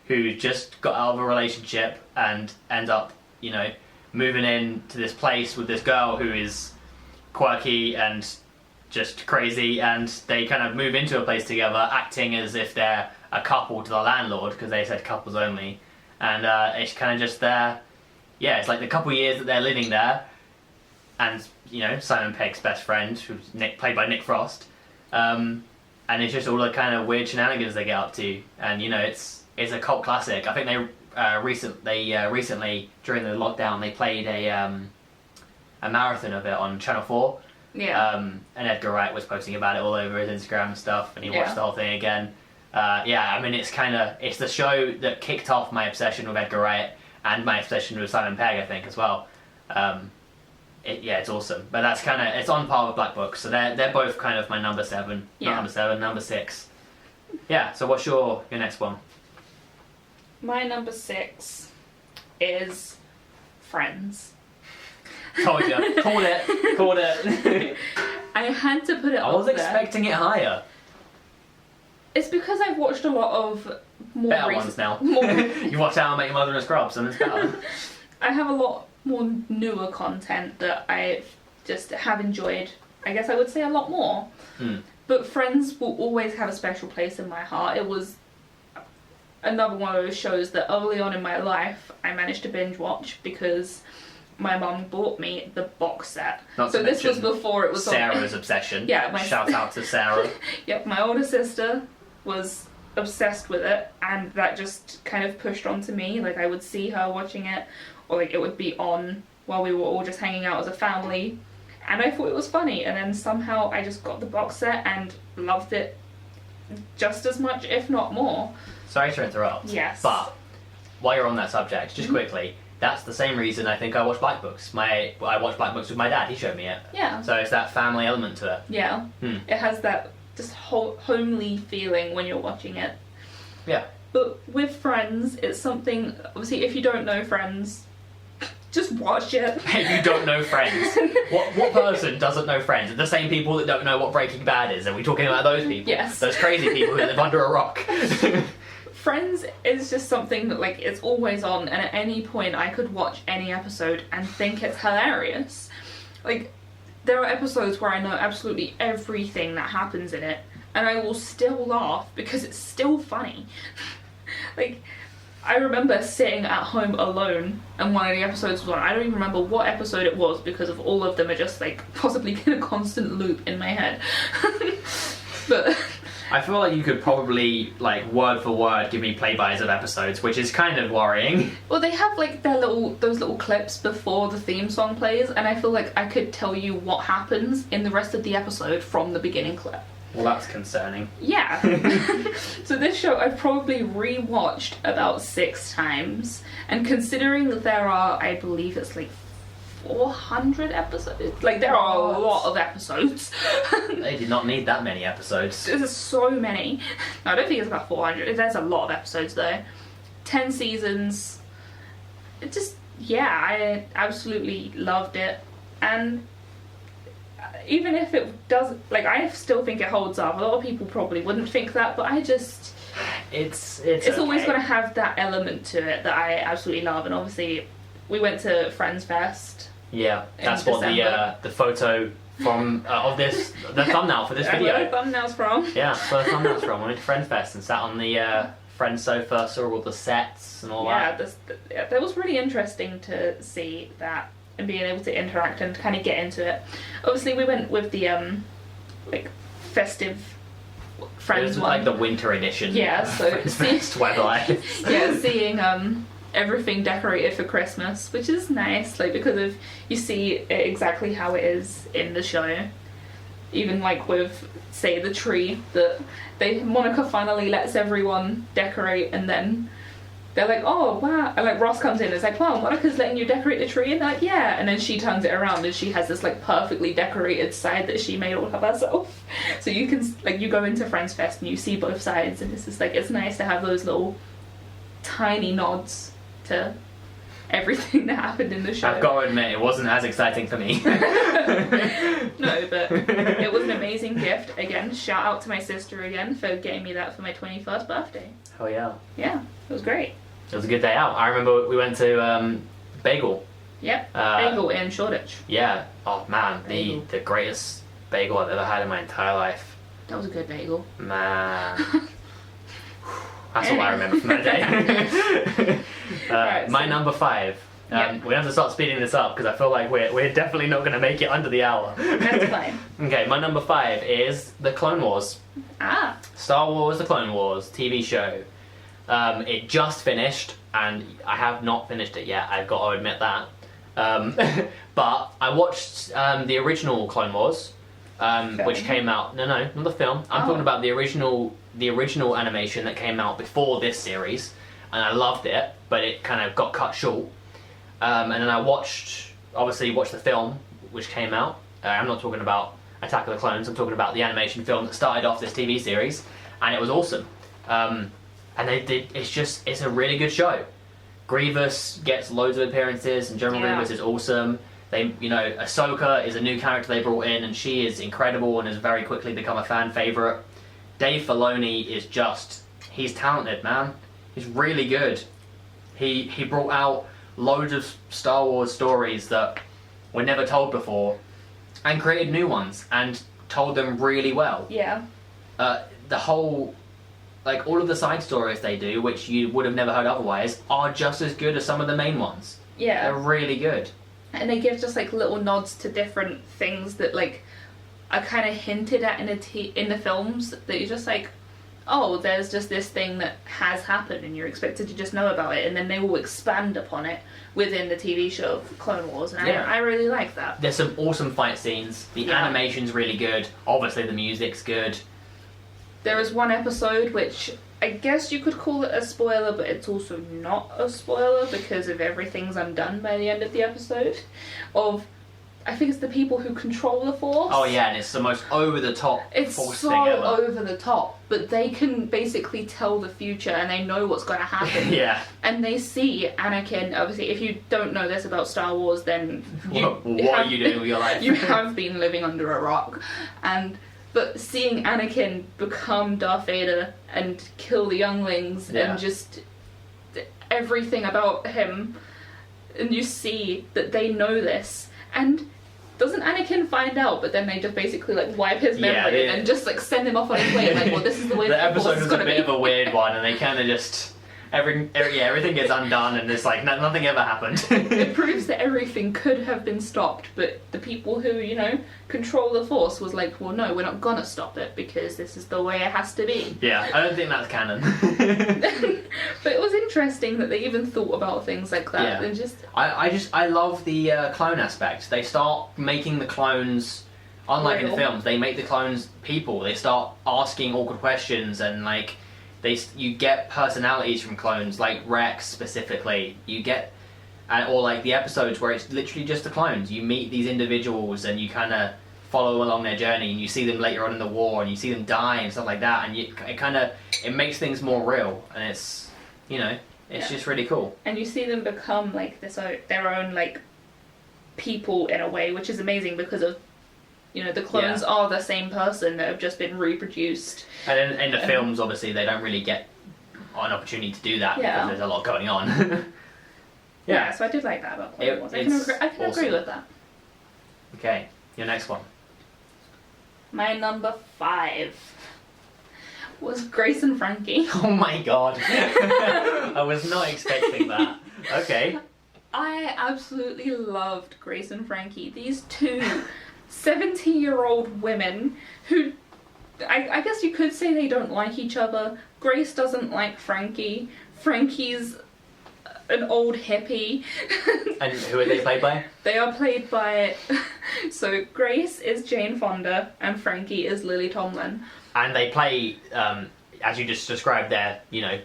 who just got out of a relationship and ends up, you know, moving in to this place with this girl who is quirky and just crazy, and they kind of move into a place together, acting as if they're a couple to the landlord, because they said couples only. And it's kind of just their... Yeah, it's like the couple years that they're living there, and, you know, Simon Pegg's best friend, who's played by Nick Frost, and it's just all the kind of weird shenanigans they get up to, and, you know, it's a cult classic. I think they recently, during the lockdown, they played a marathon of it on Channel 4. Yeah. And Edgar Wright was posting about it all over his Instagram and stuff, and he watched the whole thing again. I mean, it's the show that kicked off my obsession with Edgar Wright and my obsession with Simon Pegg, I think, as well. It's awesome. But that's kind of, it's on par with Black Book, so they're both kind of my number 7. Yeah. Not number 7, number 6. Yeah, so what's your next one? My number 6 is Friends. Told you. Called it. I had to put it I was expecting it higher. It's because I've watched a lot of more better ones now. You watch How I Met Your Mother and Scrubs, and it's better. I have a lot more newer content that I just have enjoyed. I guess I would say a lot more. But Friends will always have a special place in my heart. It was another one of those shows that early on in my life I managed to binge watch because my mum bought me the box set. Not so this was before it was Sarah's obsession. Yeah, shout out to Sarah. Yep, my older sister was obsessed with it, and that just kind of pushed onto me. Like, I would see her watching it, or like it would be on while we were all just hanging out as a family, and I thought it was funny, and then somehow I just got the box set and loved it just as much, if not more. Sorry to interrupt. Yes. But while you're on that subject, just quickly, that's the same reason I think I watch Black Books. I watched Black Books with my dad. He showed me it. Yeah. So it's that family element to it. Yeah. It has that just homely feeling when you're watching it. Yeah. But with Friends, it's something... Obviously, if you don't know Friends, just watch it. If you don't know Friends. What person doesn't know Friends? The same people that don't know what Breaking Bad is. Are we talking about those people? Yes. Those crazy people who live under a rock. Friends is just something that, like, it's always on, and at any point I could watch any episode and think it's hilarious. Like, there are episodes where I know absolutely everything that happens in it, and I will still laugh because it's still funny. Like, I remember sitting at home alone and one of the episodes was on. I don't even remember what episode it was because of all of them are just, like, possibly in a constant loop in my head. But I feel like you could probably, like, word for word give me play-bys of episodes, which is kind of worrying. Well, they have, like, those little clips before the theme song plays, and I feel like I could tell you what happens in the rest of the episode from the beginning clip. Well, that's concerning. Yeah. So this show I've probably rewatched about 6 times, and considering that there are, I believe it's like 400 episodes. Like, there are a lot of episodes. They did not need that many episodes. There's so many. No, I don't think it's about 400. There's a lot of episodes, though. 10 seasons. It just, yeah, I absolutely loved it. And even if it does, like, I still think it holds up. A lot of people probably wouldn't think that, but I just... It's always okay. going to have that element to it that I absolutely love. And obviously, we went to Friends Fest. Yeah, that's in what the photo from of this, the thumbnail for this video. Where the thumbnail's from. Yeah, that's where the thumbnail's from. We went to Friends Fest and sat on the Friends sofa, saw all the sets and all that. That was really interesting to see that and being able to interact and kind of get into it. Obviously, we went with the like festive Friends It was one. like the winter edition. Yeah, so Friends Fest weather. yeah, seeing everything decorated for Christmas, which is nice, like, because of you see it exactly how it is in the show. Even like with, say, the tree that Monica finally lets everyone decorate, and then they're like, oh wow, and like Ross comes in and is like, wow, Monica's letting you decorate the tree, and they're like, yeah, and then she turns it around and she has this like perfectly decorated side that she made all of herself. So you can, like, you go into Friends Fest and you see both sides, and it's just like, it's nice to have those little tiny nods to everything that happened in the show. I've got to admit, it wasn't as exciting for me. No, but it was an amazing gift. Again, shout out to my sister again for getting me that for my 21st birthday. Oh yeah. Yeah, it was great. It was a good day out. I remember we went to Bagel. Yep, bagel in Shoreditch. Yeah. Oh man, Bagel. the greatest bagel I've ever had in my entire life. That was a good bagel. Man. That's all I remember from that day. Right, my so- number 5. Yep. We have to start speeding this up because I feel like we're definitely not going to make it under the hour. That's fine. Okay, my number 5 is The Clone Wars. Ah, Star Wars The Clone Wars TV show. It just finished, and I have not finished it yet, I've got to admit that. But I watched the original Clone Wars, which came out... No, not the film. I'm talking about the original animation that came out before this series, and I loved it, but it kind of got cut short. And then I watched the film, which came out. I'm not talking about Attack of the Clones, I'm talking about the animation film that started off this TV series, and it was awesome. And it's a really good show. Grievous gets loads of appearances, and General Grievous is awesome. Ahsoka is a new character they brought in, and she is incredible and has very quickly become a fan favourite. Dave Filoni is he's talented, man. He's really good. He brought out loads of Star Wars stories that were never told before, and created new ones, and told them really well. yeah. The whole... Like, all of the side stories they do, which you would have never heard otherwise, are just as good as some of the main ones. Yeah. They're really good. And they give just like little nods to different things that like are kind of hinted at in the films that you're just like, oh, there's just this thing that has happened and you're expected to just know about it, and then they will expand upon it within the TV show Clone Wars, and Yeah. I really like that. There's some awesome fight scenes. The animation's really good. Obviously, the music's good. There is one episode which I guess you could call it a spoiler, but it's also not a spoiler because of everything's undone by the end of the episode. I think it's the people who control the Force. Oh yeah, and it's the most over-the-top It's Force so thing ever. over the top, but they can basically tell the future and they know what's going to happen. Yeah. And they see Anakin. Obviously, if you don't know this about Star Wars, then What are you doing with your life? You have been living under a rock, but seeing Anakin become Darth Vader and kill the younglings and just everything about him, and you see that they know this, and doesn't Anakin find out, but then they just basically like wipe his memory and just like send him off on his way, like, well, this is the way The the Force episode is was a gonna bit be. of a weird one, and they kind of just Everything gets undone, and it's like nothing ever happened. It proves that everything could have been stopped, but the people who, control the Force was like, well, no, we're not gonna stop it because this is the way it has to be. Yeah, I don't think that's canon. But it was interesting that they even thought about things like that. Yeah. And just I love the clone aspect. They start making the clones, unlike in the Real. films, they make the clones people. They start asking awkward questions, and like you get personalities from clones, like Rex specifically. You get, or like the episodes where it's literally just the clones. You meet these individuals and you kind of follow along their journey, and you see them later on in the war, and you see them die and stuff like that, and it makes things more real, and it's just really cool. And you see them become like their own like people in a way, which is amazing because of the clones are the same person that have just been reproduced. And in the films, obviously, they don't really get an opportunity to do that because there's a lot going on. Yeah, so I did like that about Clone Wars. I can agree with that. Okay, your next one. My number 5 was Grace and Frankie. Oh my god. I was not expecting that. Okay. I absolutely loved Grace and Frankie. These two 70-year-old women who, I guess you could say they don't like each other. Grace doesn't like Frankie. Frankie's an old hippie. And who are they played by? They are played by... So Grace is Jane Fonda and Frankie is Lily Tomlin. And they play, as you just described their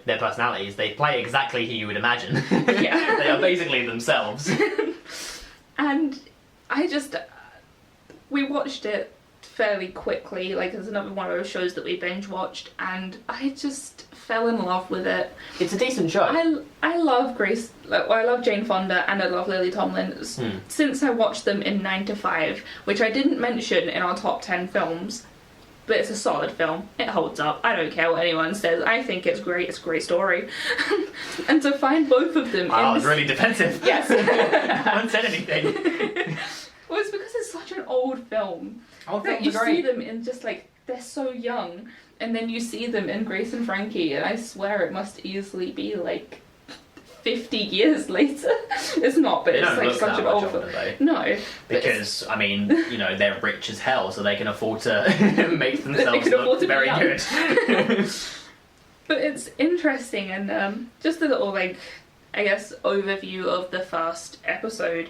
personalities, they play exactly who you would imagine. Yeah. They are basically themselves. And we watched it fairly quickly, like it's another one of those shows that we binge watched, and I just fell in love with it. It's a decent show. I love Grace, I love Jane Fonda, and I love Lily Tomlin since I watched them in 9 to 5, which I didn't mention in our top 10 films, but it's a solid film. It holds up. I don't care what anyone says. I think it's great. It's a great story. And to find both of them I was really defensive. Yes. I haven't said anything. Well, it's because it's such an old film. Old That films you are great. see them in just like, they're so young, and then you see them in Grace and Frankie, and I swear it must easily be like 50 years later. It's not, but They it's don't like look such that an much old older, film. though. No. Because, I mean, they're rich as hell, so they can afford to make themselves look very young. good. But it's interesting, and just a little, like, I guess, overview of the first episode.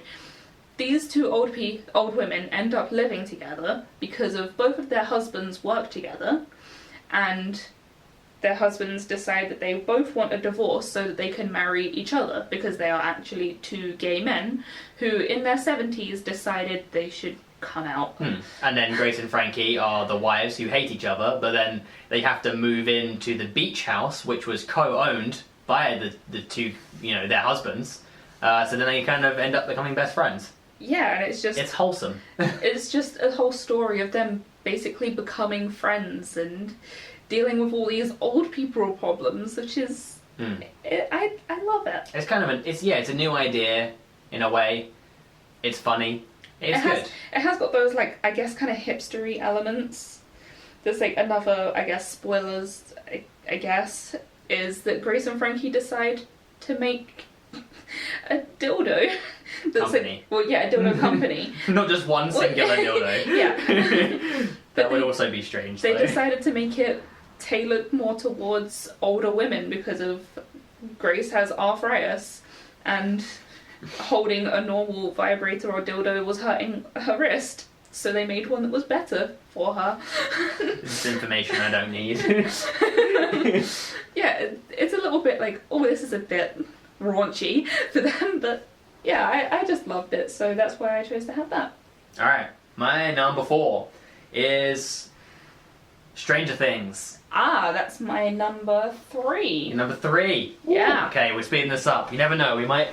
These two old women end up living together because of both of their husbands work together, and their husbands decide that they both want a divorce so that they can marry each other, because they are actually two gay men who in their 70s decided they should come out. And then Grace and Frankie are the wives who hate each other, but then they have to move into the beach house, which was co-owned by the two, their husbands. So then they kind of end up becoming best friends. Yeah, and it's wholesome. It's just a whole story of them basically becoming friends and dealing with all these old people problems, which is I love it. It's kind of it's a new idea in a way. It's funny. It's good. It has got those, like, I guess, kind of hipstery elements. There's like another, I guess, spoilers, I guess, is that Grace and Frankie decide to make a dildo. That's company. A dildo company. Not just one singular dildo. Yeah. That would also be strange. They though. decided to make it tailored more towards older women because of Grace has arthritis, and holding a normal vibrator or dildo was hurting her wrist. So they made one that was better for her. This is information I don't need. Yeah, it's a little bit like, this is a bit raunchy for them, but yeah, I just loved it, so that's why I chose to have that. Alright, my number 4 is Stranger Things. That's my number 3. Your number 3? Yeah. Okay, we're speeding this up. You never know, we might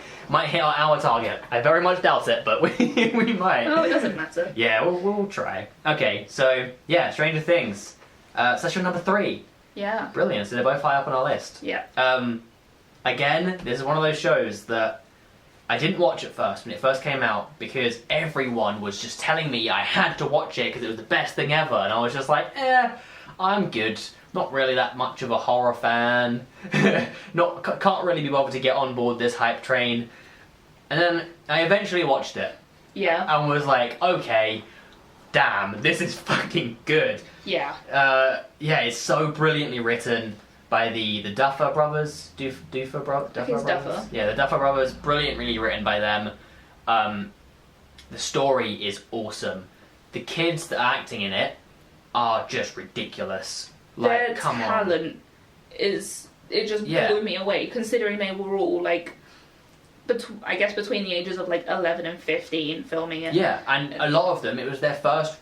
hit our hour target. I very much doubt it, but we might. Oh, it doesn't matter. Yeah, we'll try. Okay, so, yeah, Stranger Things. So that's your number 3. Yeah. Brilliant, so they're both high up on our list. Yeah. Again, this is one of those shows that I didn't watch at first when it first came out because everyone was just telling me I had to watch it because it was the best thing ever, and I was just like, I'm good. not really that much of a horror fan. Can't really be bothered to get on board this hype train. And then I eventually watched it. Yeah. And was like, okay, damn, this is fucking good. Yeah. Yeah, it's so brilliantly written by the Duffer brothers. Duffer brothers? Duffer. Yeah, the Duffer brothers, brilliantly written by them. The story is awesome. The kids that are acting in it are just ridiculous. Like, Their come talent on. it just blew me away, considering they were all like, I guess between the ages of like 11 and 15 filming it. Yeah, and a lot of them, it was their first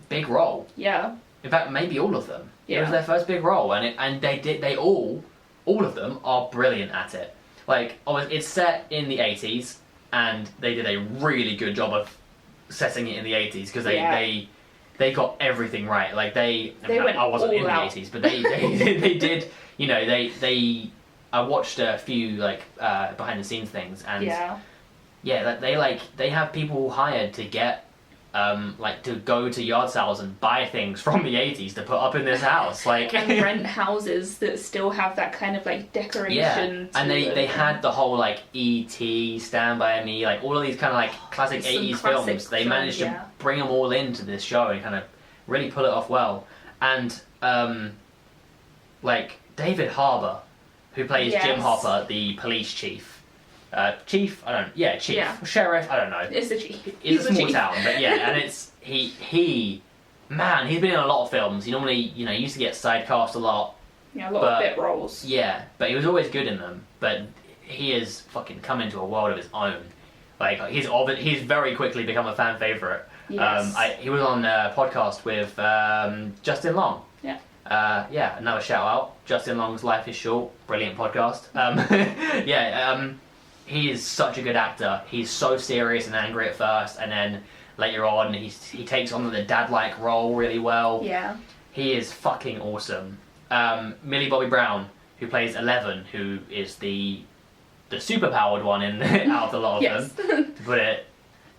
big role. Yeah. In fact, maybe all of them. Yeah. It was their first big role, and they all of them are brilliant at it. Like, it's set in the 80s, and they did a really good job of setting it in the 80s, because they got everything right. Like, I wasn't in the 80s, but they did, you know, I watched a few, like, behind the scenes things, and they have people hired to get, like, to go to yard sales and buy things from the 80s to put up in this house, like, and rent houses that still have that kind of like decoration. Yeah, and they had the whole like E.T., Stand By Me, like all of these kind of like classic 80s films. They managed to bring them all into this show and kind of really pull it off well. And like David Harbour, who plays Jim Hopper, the police chief. Chief? Chief. Yeah. Sheriff? I don't know. It's the chief. It's a small town, but yeah, and it's he's been in a lot of films. He normally, you know, he used to get sidecast a lot. Yeah, a lot of bit roles. Yeah, but he was always good in them. But he has fucking come into a world of his own. Like, he's very quickly become a fan favourite. Yes. He was on a podcast with Justin Long. Yeah. Another shout out. Justin Long's Life is Short. Brilliant podcast. He is such a good actor. He's so serious and angry at first, and then later on he takes on the dad-like role really well. Yeah. He is fucking awesome. Millie Bobby Brown, who plays 11, who is the superpowered one out of the lot of them, to put it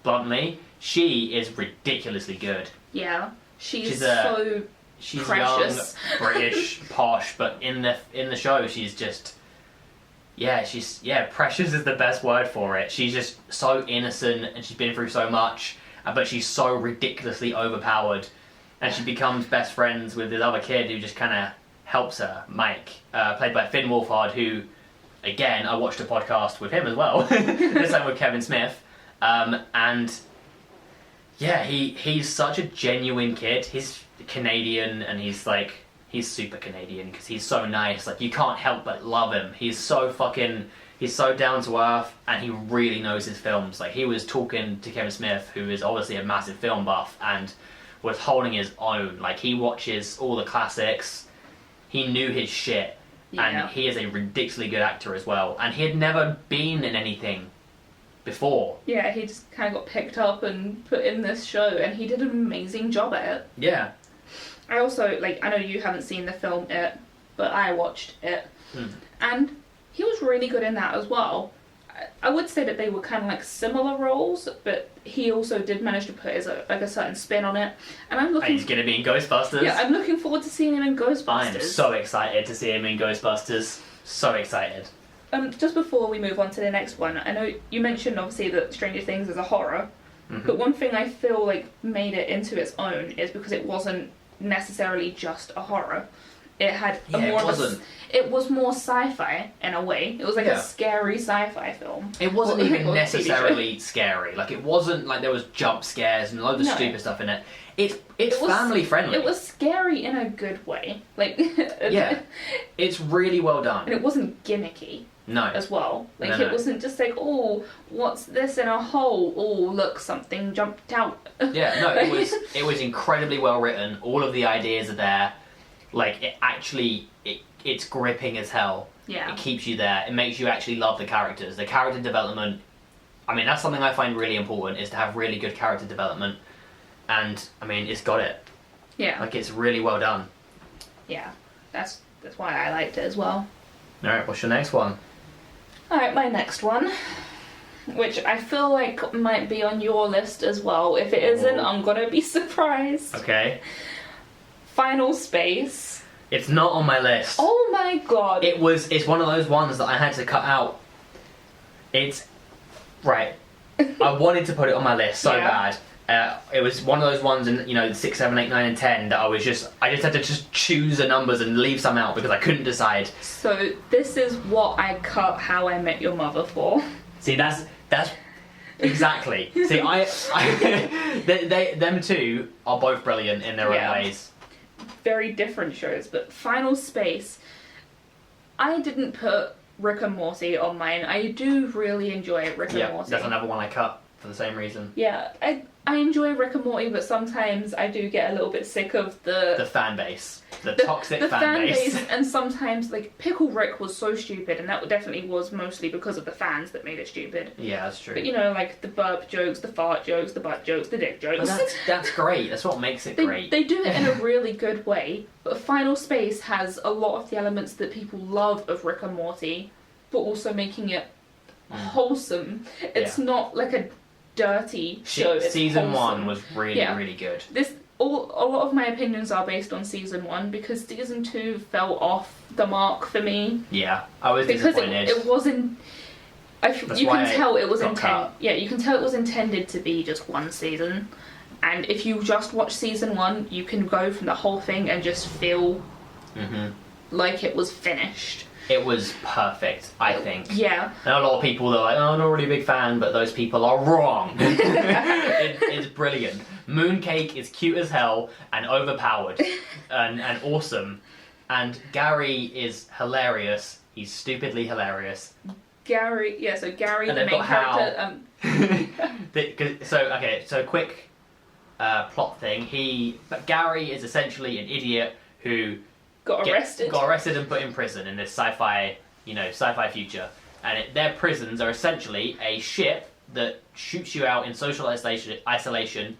bluntly, she is ridiculoly good. Yeah. She's She's precious. Young, British, posh, but in the show she's just... precious is the best word for it. She's just so innocent, and she's been through so much, but she's so ridiculously overpowered, and she becomes best friends with this other kid who just kind of helps her, Mike, played by Finn Wolfhard, who, again, I watched a podcast with him as well, this time with Kevin Smith, and he's such a genuine kid. He's Canadian, and he's super Canadian because he's so nice. Like, you can't help but love him. He's so down to earth, and he really knows his films. Like, he was talking to Kevin Smith, who is obviously a massive film buff, and was holding his own. Like, he watches all the classics. He knew his shit, and he is a ridiculously good actor as well. And he had never been in anything before. Yeah, he just kind of got picked up and put in this show, and he did an amazing job at it. Yeah. I also, I know you haven't seen the film It, but I watched It. And he was really good in that as well. I would say that they were kind of like similar roles, but he also did manage to put a certain spin on it. And I'm looking... And he's going to be in Ghostbusters. Yeah, I'm looking forward to seeing him in Ghostbusters. I'm so excited to see him in Ghostbusters. So excited. Just before we move on to the next one, I know you mentioned obviously that Stranger Things is a horror, but one thing I feel like made it into its own is because it wasn't necessarily just a horror. It had it was more sci-fi in a way. It was like a scary sci-fi film. It wasn't even necessarily scary. Like, it wasn't like there was jump scares and loads of stupid stuff in it. It's family friendly. It was scary in a good way. Like, it's really well done. And it wasn't gimmicky. No. As well. Like, it wasn't just like, oh, what's this in a hole? Oh, look, something jumped out. Yeah, no, it was incredibly well written. All of the ideas are there. Like, it's gripping as hell. Yeah. It keeps you there. It makes you actually love the characters. The character development, I mean, that's something I find really important, is to have really good character development. And, I mean, it's got it. Yeah. Like, it's really well done. Yeah. That's why I liked it as well. Alright, what's your next one? Alright, my next one, which I feel like might be on your list as well. If it isn't, I'm gonna be surprised. Okay. Final Space. It's not on my list. Oh my god. It's one of those ones that I had to cut out. It's... Right. I wanted to put it on my list so bad. It was one of those ones in, 6, 7, 8, 9, and 10 that I just had to just choose the numbers and leave some out because I couldn't decide. So this is what I cut How I Met Your Mother for. See, that's exactly. See, them two are both brilliant in their own ways. Very different shows, but Final Space, I didn't put Rick and Morty on mine. I do really enjoy Rick and Morty. That's another one I cut for the same reason. Yeah, I enjoy Rick and Morty, but sometimes I do get a little bit sick of the fan base. The toxic fan base. And sometimes, like, Pickle Rick was so stupid, and that definitely was mostly because of the fans that made it stupid. Yeah, that's true. But, like, the burp jokes, the fart jokes, the butt jokes, the dick jokes. But that's great. That's what makes it great. They do it in a really good way, but Final Space has a lot of the elements that people love of Rick and Morty, but also making it wholesome. It's not like a dirty show. Season wholesome. 1 was really good. A lot of my opinions are based on season 1 because season 2 fell off the mark for me. Yeah, I was disappointed. It wasn't. You can tell it was intended to be just one season, and if you just watch season 1, you can go from the whole thing and just feel like it was finished. It was perfect, I think. Yeah. And a lot of people are like, I'm not really a big fan, but those people are wrong. It's brilliant. Mooncake is cute as hell and overpowered and awesome. And Gary is hilarious. He's stupidly hilarious. Gary, the and main character. So quick plot thing. Gary is essentially an idiot who got arrested and put in prison in this sci-fi future. And their prisons are essentially a ship that shoots you out in social isolation,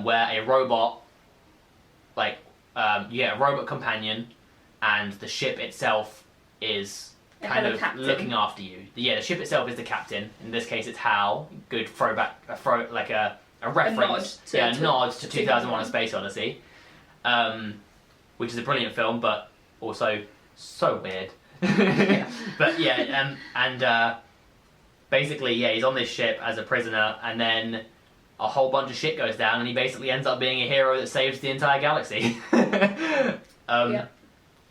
where a robot, you get a robot companion, and the ship itself is kind of looking after you. The ship itself is the captain. In this case, it's Hal. Good throwback, a reference, a nod to 2001: A Space Odyssey. Which is a brilliant film, but also so weird. But basically, he's on this ship as a prisoner, and then a whole bunch of shit goes down, and he basically ends up being a hero that saves the entire galaxy.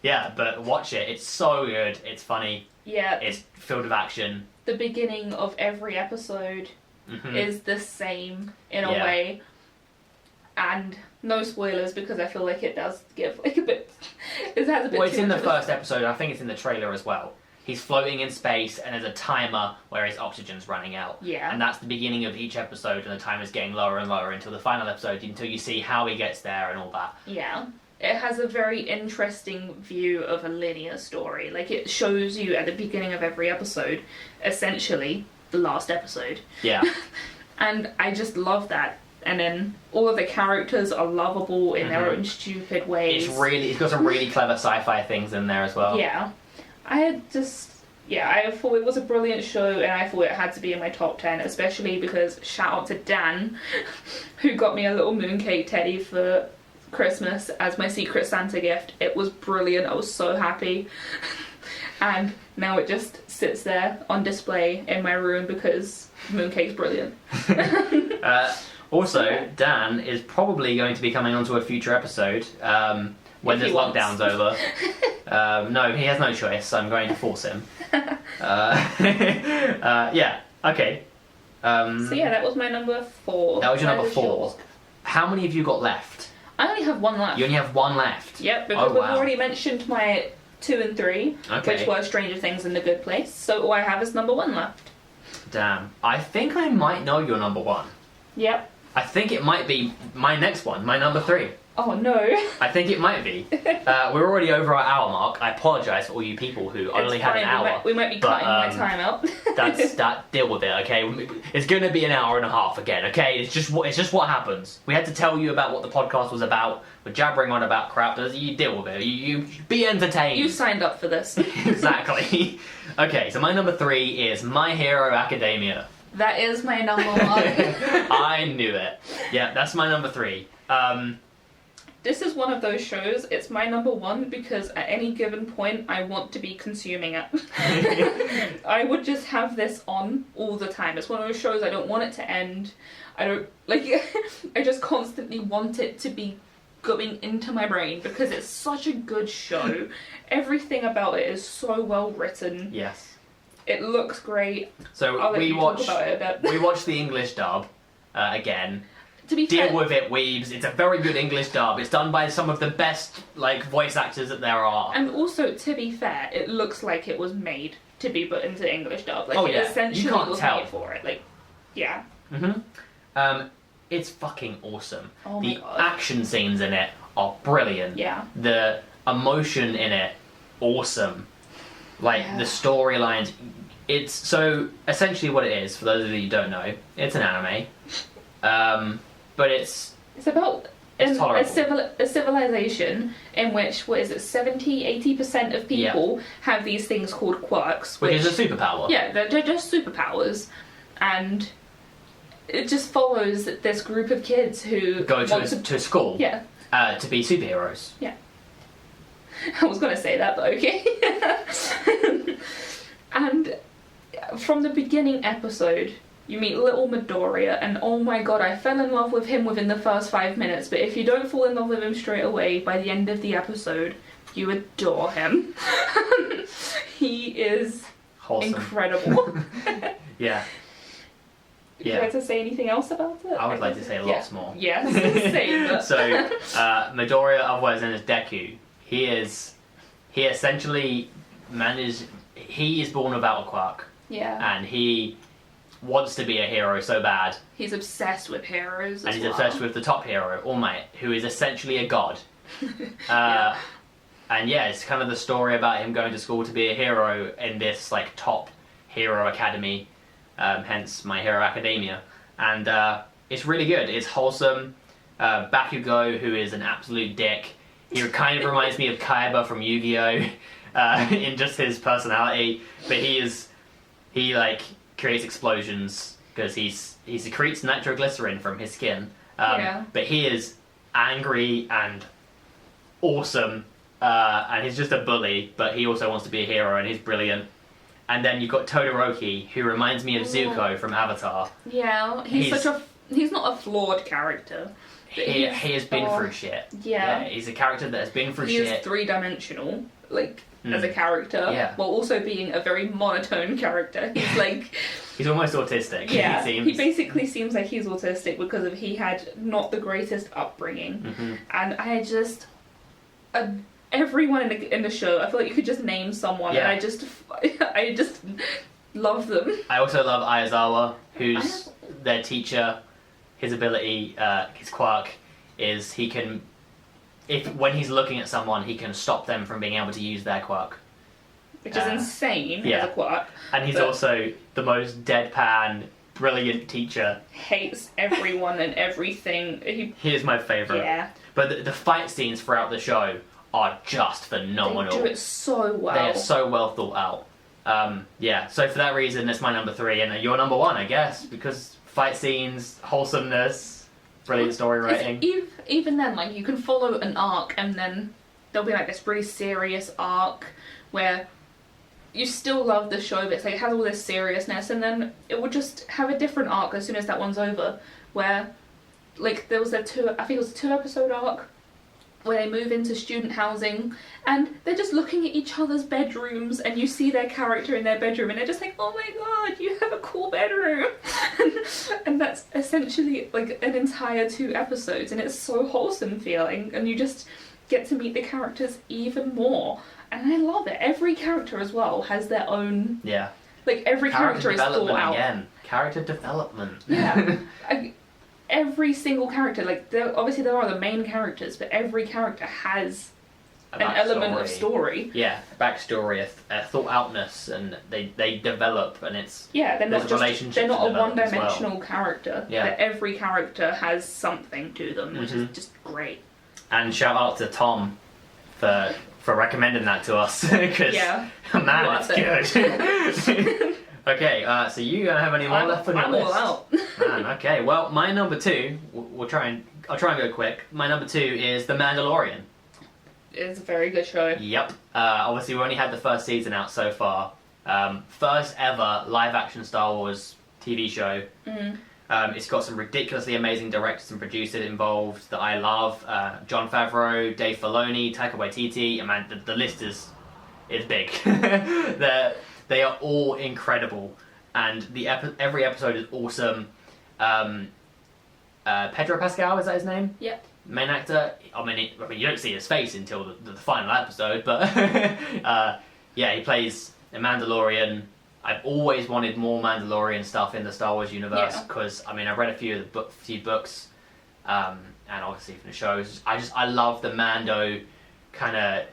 Yeah, but watch it. It's so good. It's funny. Yeah. It's filled with action. The beginning of every episode is the same in a way. And no spoilers because I feel like it does give a bit. It has a bit. Well, it's in the first episode. I think it's in the trailer as well. He's floating in space, and there's a timer where his oxygen's running out. Yeah. And that's the beginning of each episode, and the timer's getting lower and lower until the final episode, until you see how he gets there and all that. Yeah. It has a very interesting view of a linear story. Like, it shows you at the beginning of every episode, essentially, the last episode. Yeah. And I just love that. And then all of the characters are lovable in their own stupid ways. It's got some really clever sci-fi things in there as well. Yeah. I thought it was a brilliant show, and I thought it had to be in my top 10, especially because shout out to Dan, who got me a little mooncake teddy for Christmas as my Secret Santa gift. It was brilliant. I was so happy. And now it just sits there on display in my room because mooncake's brilliant. Also, Dan is probably going to be coming onto a future episode when this lockdown's over. No, he has no choice, so I'm going to force him. Yeah, okay. So yeah, that was my number 4. That was your number 4. How many have you got left? I only have 1 left. You only have 1 left? Yep, because we've already mentioned my 2 and 3, which were Stranger Things and The Good Place, so all I have is number 1 left. Damn. I think I might know your number 1. Yep. I think it might be my next one, my number 3. Oh no. I think it might be. We're already over our hour mark. I apologise for all you people who only had an hour. We might be cutting my time out. Deal with it, okay? It's going to be an hour and a half again, okay? It's just what happens. We had to tell you about what the podcast was about. We're jabbering on about crap. You deal with it. You be entertained. You signed up for this. Exactly. Okay, so my number 3 is My Hero Academia. That is my number 1. I knew it. Yeah, that's my number 3. This is one of those shows, it's my number one because at any given point I want to be consuming it. I would just have this on all the time. It's one of those shows I don't want it to end. I don't, like, I just constantly want it to be going into my brain because it's such a good show. Everything about it is so well written. Yes. It looks great. So we talk about it a bit. We watched the English dub again. To be Deal fair, with it, weebs. It's a very good English dub. It's done by some of the best like voice actors that there are. and also, to be fair, it looks like it was made to be put into English dub. Like, Oh, it yeah. essentially You can't was tell. made for it. Like, yeah. It's fucking awesome. Oh my The God. action scenes in it are brilliant. Yeah. The emotion in it, awesome. Like Yeah. the storylines. It's so essentially what it is. For those of you who don't know, it's an anime. But it's about It's tolerable. a civilization in which, 70-80% of people have these things called quirks. which is a superpower. Yeah, they're just superpowers. And it just follows this group of kids who Go want to school. Yeah. To be superheroes. Yeah. I was going to say that, but okay. And from the beginning episode, you meet little Midoriya, and oh my god, I fell in love with him within the first 5 minutes, but if you don't fall in love with him straight away, by the end of the episode, you adore him. He is Wholesome. incredible. Yeah. Would you like to say anything else about it? I would like to say lots more. Yes, same. But... So, Midoriya, otherwise known as Deku, he essentially he is born without a quirk. Yeah. And he wants to be a hero so bad. He's obsessed with heroes And as he's well. obsessed with the top hero, All Might, who is essentially a god. And yeah, it's kind of the story about him going to school to be a hero in this like top hero academy, hence My Hero Academia. And it's really good. It's wholesome. Bakugo, who is an absolute dick. He kind of reminds me of Kaiba from Yu-Gi-Oh! In just his personality, but he like creates explosions because he secretes nitroglycerin from his skin. But he is angry and awesome, and he's just a bully, but he also wants to be a hero and he's brilliant. And then you've got Todoroki, who reminds me of Zuko from Avatar. Yeah, he's not a flawed character. He has been through shit. Yeah. He's a character that has been through He shit. is three-dimensional, like, as a character, while also being a very monotone character. He's like... He's almost autistic, yeah, it seems. he basically seems like he's autistic because he had not the greatest upbringing. Mm-hmm. And I just... everyone in the show, I feel like you could just name someone, and I just love them. I also love Aizawa, who's their teacher. His ability, his quirk, is he can... when he's looking at someone, he can stop them from being able to use their quirk. Which is insane as a quirk. And he's also the most deadpan, brilliant teacher. Hates everyone and everything. He is my favourite. Yeah. But the fight scenes throughout the show are just phenomenal. They do it so well. They are so well thought out. So for that reason, it's my number 3, and your number 1, I guess, because fight scenes, wholesomeness, brilliant story writing. Even then, like, you can follow an arc, and then there'll be like this really serious arc where you still love the show, but it's like it has all this seriousness, and then it will just have a different arc as soon as that one's over, where like there was I think it was a 2-episode arc where they move into student housing and they're just looking at each other's bedrooms, and you see their character in their bedroom and they're just like, oh my god, you have a cool bedroom. And that's essentially like an entire 2 episodes, and it's so wholesome feeling, and you just get to meet the characters even more, and I love it. Every character as well has their own, like every character is thought out. Again. Character development. Yeah. Every single character, like obviously there are the main characters, but every character has an element of story. Yeah, a backstory, a thought outness, and they develop, and it's they're not a one-dimensional well. character. Yeah, but every character has something to them, which is just great. And shout out to Tom for recommending that to us, because man, it's good. Okay, so you gonna have any more left on your list? I'm all out. Man, okay. Well, my number 2, I'll try and go quick. My number 2 is The Mandalorian. It's a very good show. Yep. Obviously, we only had the first season out so far. First ever live-action Star Wars TV show. It's got some ridiculously amazing directors and producers involved that I love. Jon Favreau, Dave Filoni, Taika Waititi. And man, the list is big. They are all incredible, and every episode is awesome. Pedro Pascal, is that his name? Yep. Main actor. I mean, you don't see his face until the final episode, but yeah, he plays a Mandalorian. I've always wanted more Mandalorian stuff in the Star Wars universe because I mean I've read a few books, and obviously from the shows. I love the Mando kind of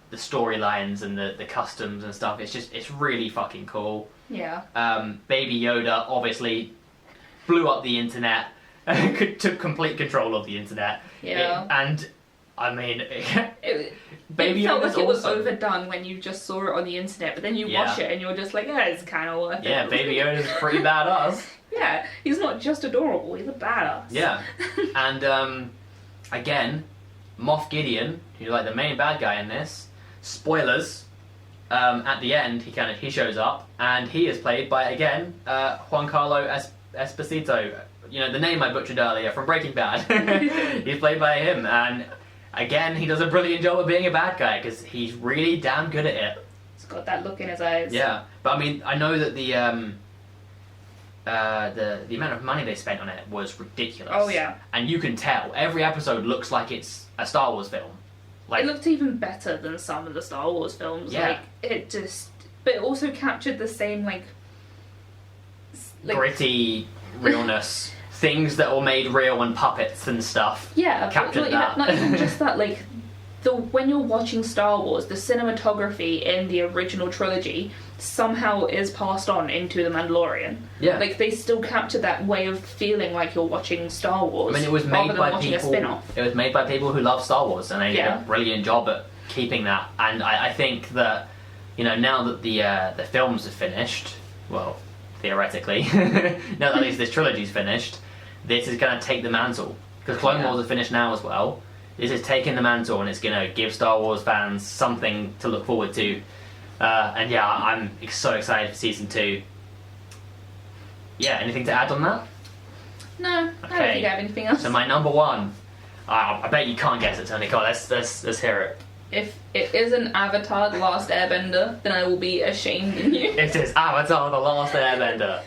the storylines and the customs and stuff. It's really fucking cool. Yeah. Baby Yoda obviously blew up the internet, took complete control of the internet. Yeah. And I mean, Baby Yoda felt like it was awesome. Overdone when you just saw it on the internet, but then you watch it and you're just like, yeah, it's kind of worth it. Yeah, Baby Yoda's pretty badass. Yeah, he's not just adorable; he's a badass. Yeah, and again, Moff Gideon, who's like the main bad guy in this. Spoilers. At the end, he shows up, and he is played by again Giancarlo Esposito. You know the name I butchered earlier from Breaking Bad. He's played by him, and again he does a brilliant job of being a bad guy because he's really damn good at it. He's got that look in his eyes. Yeah, but I mean I know that the amount of money they spent on it was ridiculous. Oh yeah, and you can tell every episode looks like it's a Star Wars film. Like, it looked even better than some of the Star Wars films. Yeah. But it also captured the same like gritty realness, things that were made real and puppets and stuff. Yeah, captured that. Not even just that. Like when you're watching Star Wars, the cinematography in the original trilogy somehow is passed on into The Mandalorian. Yeah, like they still capture that way of feeling like you're watching Star Wars. I mean, it was made by people. A spin-off. It was made by people who love Star Wars, and they did a brilliant job at keeping that. And I think that now that the films are finished, well, theoretically, now that at least this trilogy's finished, this is going to take the mantle because Clone Wars are finished now as well. This is taking the mantle, and it's going to give Star Wars fans something to look forward to. And yeah, I'm so excited for season 2. Yeah, anything to add on that? No, I don't think I have anything else. So my number 1, I bet you can't guess it, Tony. Come on, let's hear it. If it isn't Avatar: The Last Airbender, then I will be ashamed in you. It is Avatar: The Last Airbender.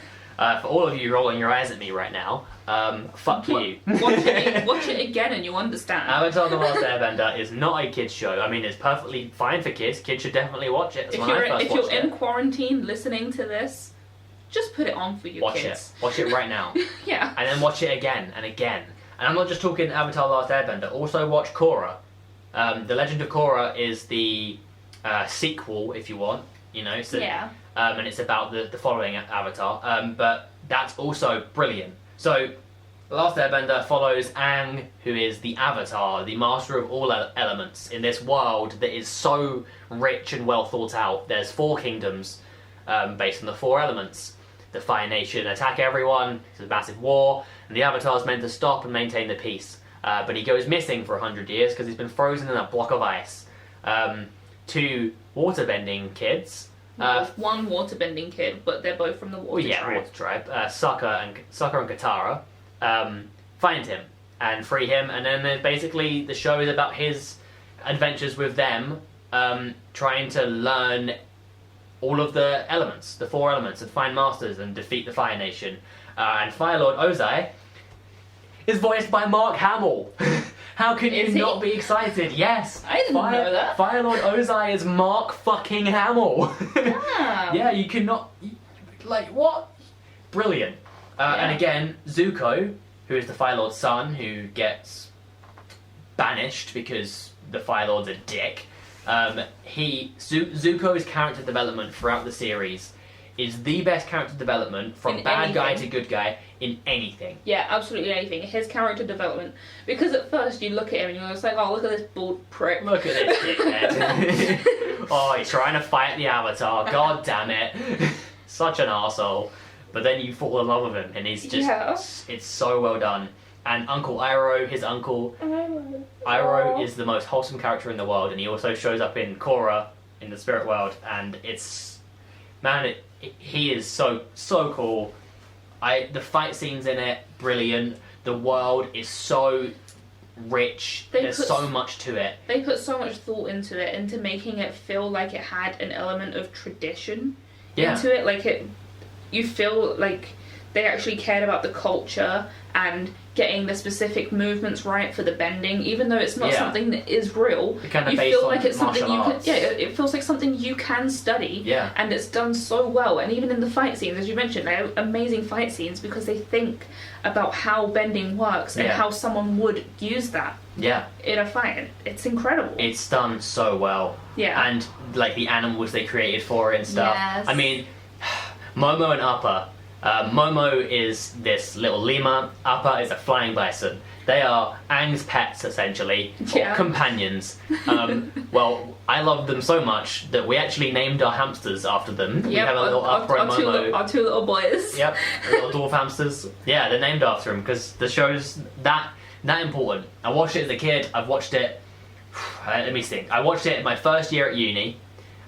For all of you rolling your eyes at me right now, fuck you. Watch it again and you'll understand. Avatar: The Last Airbender is not a kids show. I mean, it's perfectly fine for kids. Kids should definitely watch it. If you're in quarantine listening to this, just put it on for your kids. Watch it right now. Yeah. And then watch it again and again. And I'm not just talking Avatar: The Last Airbender. Also watch Korra. The Legend of Korra is the sequel, if you want. So, yeah. And it's about the following Avatar. But that's also brilliant. So, The Last Airbender follows Aang, who is the Avatar, the master of all elements in this world that is so rich and well thought out. There's 4 kingdoms based on the 4 elements. The Fire Nation attack everyone, it's a massive war, and the Avatar's meant to stop and maintain the peace. But he goes missing for 100 years because he's been frozen in a block of ice. 2 waterbending kids. One waterbending kid, but they're both from the water tribe. Water tribe. Sokka and Katara find him and free him, and then basically the show is about his adventures with them, trying to learn all of the elements, the 4 elements, and find masters and defeat the Fire Nation. And Fire Lord Ozai is voiced by Mark Hamill. How can you not be excited? Yes. I didn't know that. Fire Lord Ozai is Mark fucking Hamill. Ah. Yeah, you cannot... Like, what? Brilliant. And again, Zuko, who is the Fire Lord's son, who gets banished because the Fire Lord's a dick. Zuko's character development throughout the series is the best character development from bad guy to good guy in anything. Yeah, absolutely anything. His character development. Because at first you look at him and you're just like, oh, look at this bald prick. Look at this dickhead. Oh, he's trying to fight the Avatar. God damn it. such an arsehole, but then you fall in love with him, and he's just, it's so well done. And Uncle Iroh, his uncle, Iroh is the most wholesome character in the world, and he also shows up in Korra, in the spirit world, and it's, man, he is so cool. The fight scenes in it, brilliant. The world is so rich. There's so much to it. They put so much thought into it, into making it feel like it had an element of tradition into it. Like you feel like they actually cared about the culture and getting the specific movements right for the bending, even though it's not something that is real. You feel like it's something you can. Yeah, it feels like something you can study. Yeah. And it's done so well. And even in the fight scenes, as you mentioned, they're amazing fight scenes because they think about how bending works and how someone would use that. Yeah. In a fight. It's incredible. It's done so well. Yeah. And like the animals they created for it and stuff. Yes. I mean, Momo and Appa. Momo is this little lemur. Appa is a flying bison. They are Aang's pets, essentially, or companions. Well, I love them so much that we actually named our hamsters after them. We have a little Appa and Momo. Our two little boys. Yep, little dwarf hamsters. Yeah, they're named after them because the show's that important. I watched it as a kid. I've watched it. Let me think. I watched it my first year at uni.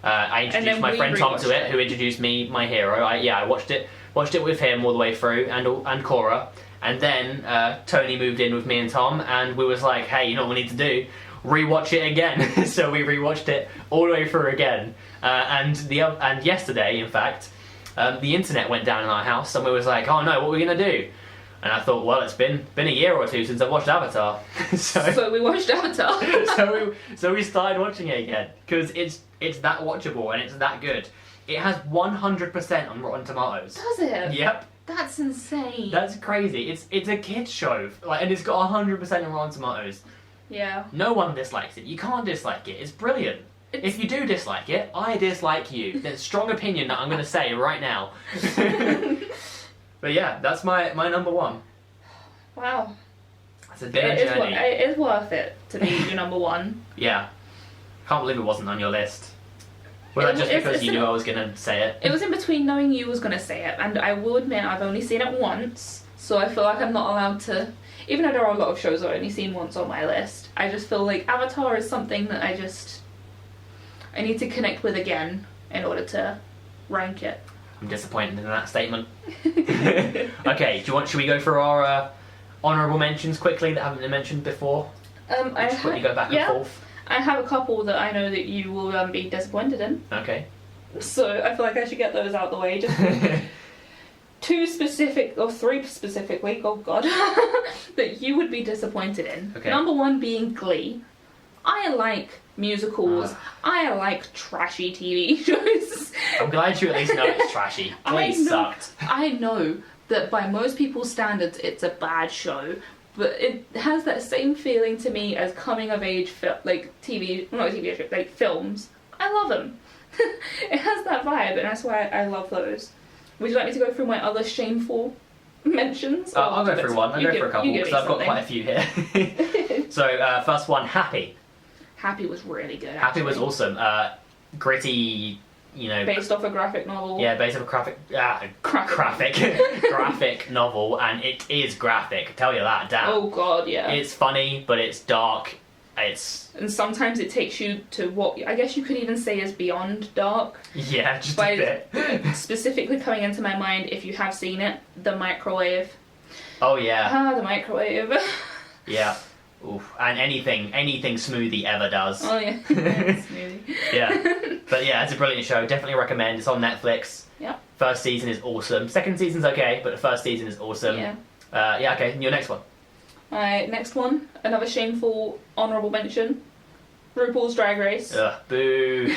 I introduced my friend Tom to it, who introduced me, my hero. I watched it with him all the way through, and Korra. And then Toni moved in with me and Tom, and we was like, hey, you know what we need to do? Rewatch it again. So we rewatched it all the way through again. And yesterday, in fact, the internet went down in our house, and we was like, oh no, what are we gonna do? And I thought, well, it's been a year or two since I've watched Avatar. So we watched Avatar. so we started watching it again because it's that watchable and it's that good. It has 100% on Rotten Tomatoes. Does it? Yep. That's insane. That's crazy. It's a kids show, and it's got 100% on Rotten Tomatoes. Yeah. No one dislikes it. You can't dislike it. It's brilliant. If you do dislike it, I dislike you. There's a strong opinion that I'm going to say right now. But yeah, that's my number one. Wow. It's a bit of a journey. It is worth it to be your number one. Yeah. Can't believe it wasn't on your list. Was that just because you knew I was going to say it? It was in between knowing you was going to say it, and I will admit I've only seen it once, so I feel like I'm not allowed to... Even though there are a lot of shows I've only seen once on my list, I just feel like Avatar is something that I need to connect with again in order to rank it. I'm disappointed in that statement. Okay, should we go through our honourable mentions quickly that haven't been mentioned before? Quickly go back and forth. I have a couple that I know that you will be disappointed in. Okay. So I feel like I should get those out the way. Just three specifically, oh god, that you would be disappointed in. Okay. Number one being Glee. I like musicals. I like trashy TV shows. I'm glad you at least know it's trashy. Glee sucked. I know that by most people's standards it's a bad show, but it has that same feeling to me as coming of age films. I love them. It has that vibe, and that's why I love those. Would you like me to go through my other shameful mentions? I'll go through one. I'll go for a couple because I've got quite a few here. So first one, Happy. Happy was really good. Happy was awesome. Gritty, based off a graphic novel. Yeah, based off a graphic novel, and it is graphic. I tell you that, damn. Oh god, yeah. It's funny, but it's dark. And sometimes it takes you to what I guess you could even say is beyond dark. Yeah, just a bit. Specifically coming into my mind, if you have seen it, The Microwave. Oh yeah. The Microwave. Yeah. Oof. And anything Smoothie ever does. Oh yeah, Smoothie. Yeah. But yeah, it's a brilliant show. Definitely recommend. It's on Netflix. Yeah. First season is awesome. Second season's okay, but the first season is awesome. Yeah. Okay. Your next one. Alright, next one. Another shameful honourable mention. RuPaul's Drag Race. Ugh, boo.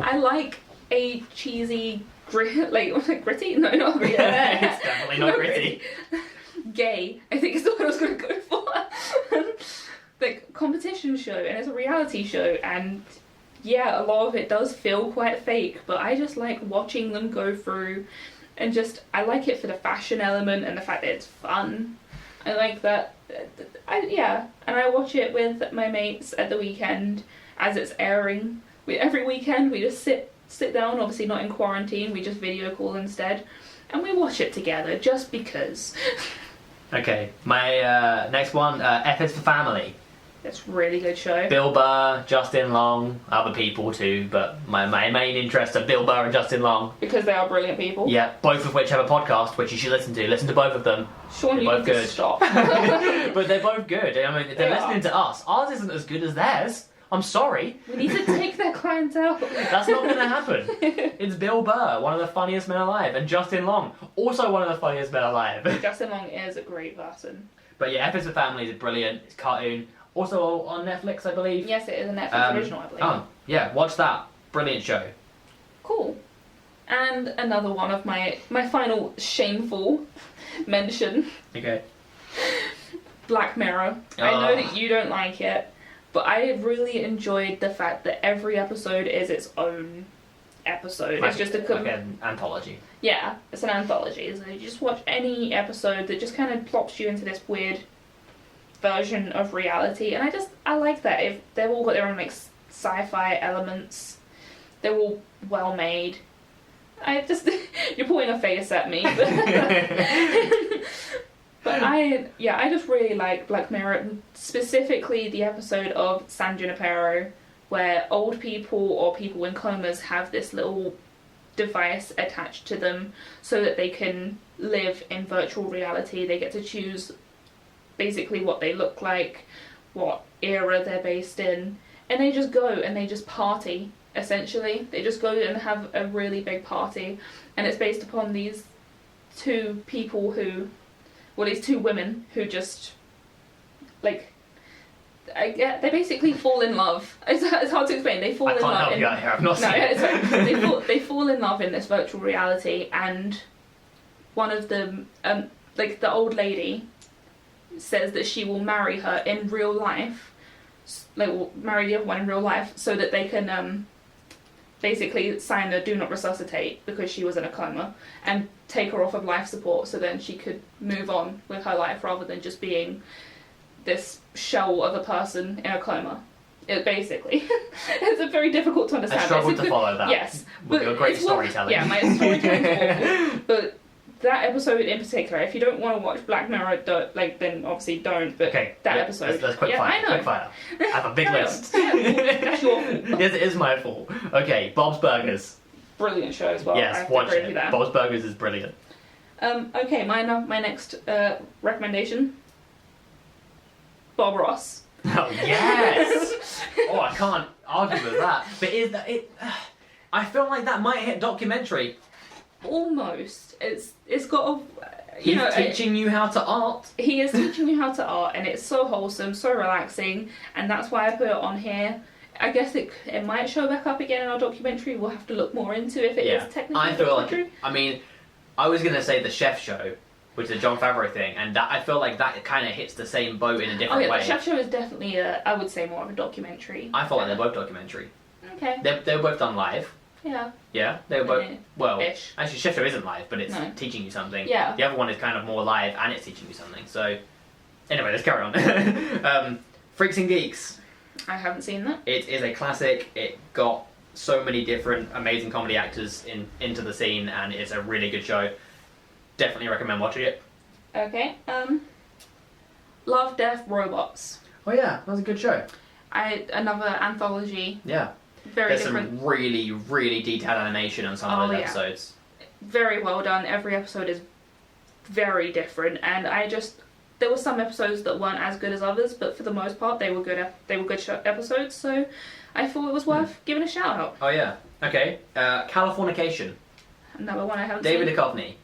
I like a cheesy gritty? No, not gritty. It's definitely not gritty. Gay, I think is the one I was going to go for. Competition show, and it's a reality show, and yeah, a lot of it does feel quite fake, but I just like watching them go through, and I like it for the fashion element and the fact that it's fun. I like that. And I watch it with my mates at the weekend as it's airing. Every weekend we just sit sit down, obviously not in quarantine, we just video call instead, and we watch it together, just because. Okay, my next one, F is for Family. It's a really good show. Bill Burr, Justin Long, other people too, but my main interests are Bill Burr and Justin Long. Because they are brilliant people. Yeah, both of which have a podcast, which you should listen to. Listen to both of them. Sean, you need to stop. But they're both good. I mean, they're listening to us. Ours isn't as good as theirs. I'm sorry. We need to take their clientele. That's not going to happen. It's Bill Burr, one of the funniest men alive, and Justin Long, also one of the funniest men alive. Justin Long is a great person. But yeah, F is for Family is brilliant. It's a cartoon. Also on Netflix, I believe. Yes, it is a Netflix original, I believe. Oh, yeah, watch that. Brilliant show. Cool. And another one of my final shameful mention. Okay. Black Mirror. I know that you don't like it, but I really enjoyed the fact that every episode is its own episode. Like, it's just like an anthology. Yeah, it's an anthology. So you just watch any episode that just kind of plops you into this weird version of reality, and I like that. If they've all got their own like sci-fi elements, they're all well made. You're pointing a face at me, but I just really like Black Mirror, specifically the episode of San Junipero where old people or people in comas have this little device attached to them so that they can live in virtual reality. They get to choose basically what they look like, what era they're based in, and they just go and they just party, essentially. They just go and have a really big party, and it's based upon these two women who just, like, they basically fall in love. It's hard to explain. They fall in love. I can't help you out here, I've not seen it. They fall in love in this virtual reality, and one of them, like the old lady, says that she will marry her in real life, like will marry the other one in real life, so that they can basically sign a do not resuscitate because she was in a coma, and take her off of life support so then she could move on with her life rather than just being this shell of a person in a coma. It basically it's a very difficult to understand. I struggled to follow that. Yes, with your great storytelling. Yeah, my storytelling is awful, but that episode in particular, if you don't want to watch Black Mirror, then obviously don't. But okay, that episode, that's quick fire. I know. Quick fire. I have a big list. That's your fault. Yes, it is my fault. Okay, Bob's Burgers. Brilliant show as well. Yes, watch it. Bob's Burgers is brilliant. Okay, my next recommendation. Bob Ross. Oh yes! Oh, I can't argue with that. But is that it? I feel like that might hit documentary. Almost. It's got a. He's teaching you how to art. He is teaching you how to art, and it's so wholesome, so relaxing, and that's why I put it on here. I guess it might show back up again in our documentary. We'll have to look more into if it is technically I feel documentary. like, I mean, I was gonna say the Chef Show, which is a Jon Favreau thing, and that I feel like that kind of hits the same boat in a different way. The Chef Show is definitely I would say more of a documentary. I feel like they're both documentary. Okay. They're both done live. Yeah. Yeah, they were both. Well, Ish. actually, Chef Show isn't live, but it's teaching you something. Yeah. The other one is kind of more live, and it's teaching you something. So, anyway, let's carry on. Freaks and Geeks. I haven't seen that. It is a classic. It got so many different amazing comedy actors into the scene, and it's a really good show. Definitely recommend watching it. Okay. Love, Death, Robots. Oh yeah, that was a good show. Another anthology. Yeah. There's different. Some really, really detailed animation on some of those episodes. Very well done. Every episode is very different, and there were some episodes that weren't as good as others, but for the most part, they were good. They were good episodes, so I thought it was worth giving a shout out. Oh yeah. Okay. Californication. Another one I haven't seen. David Duchovny.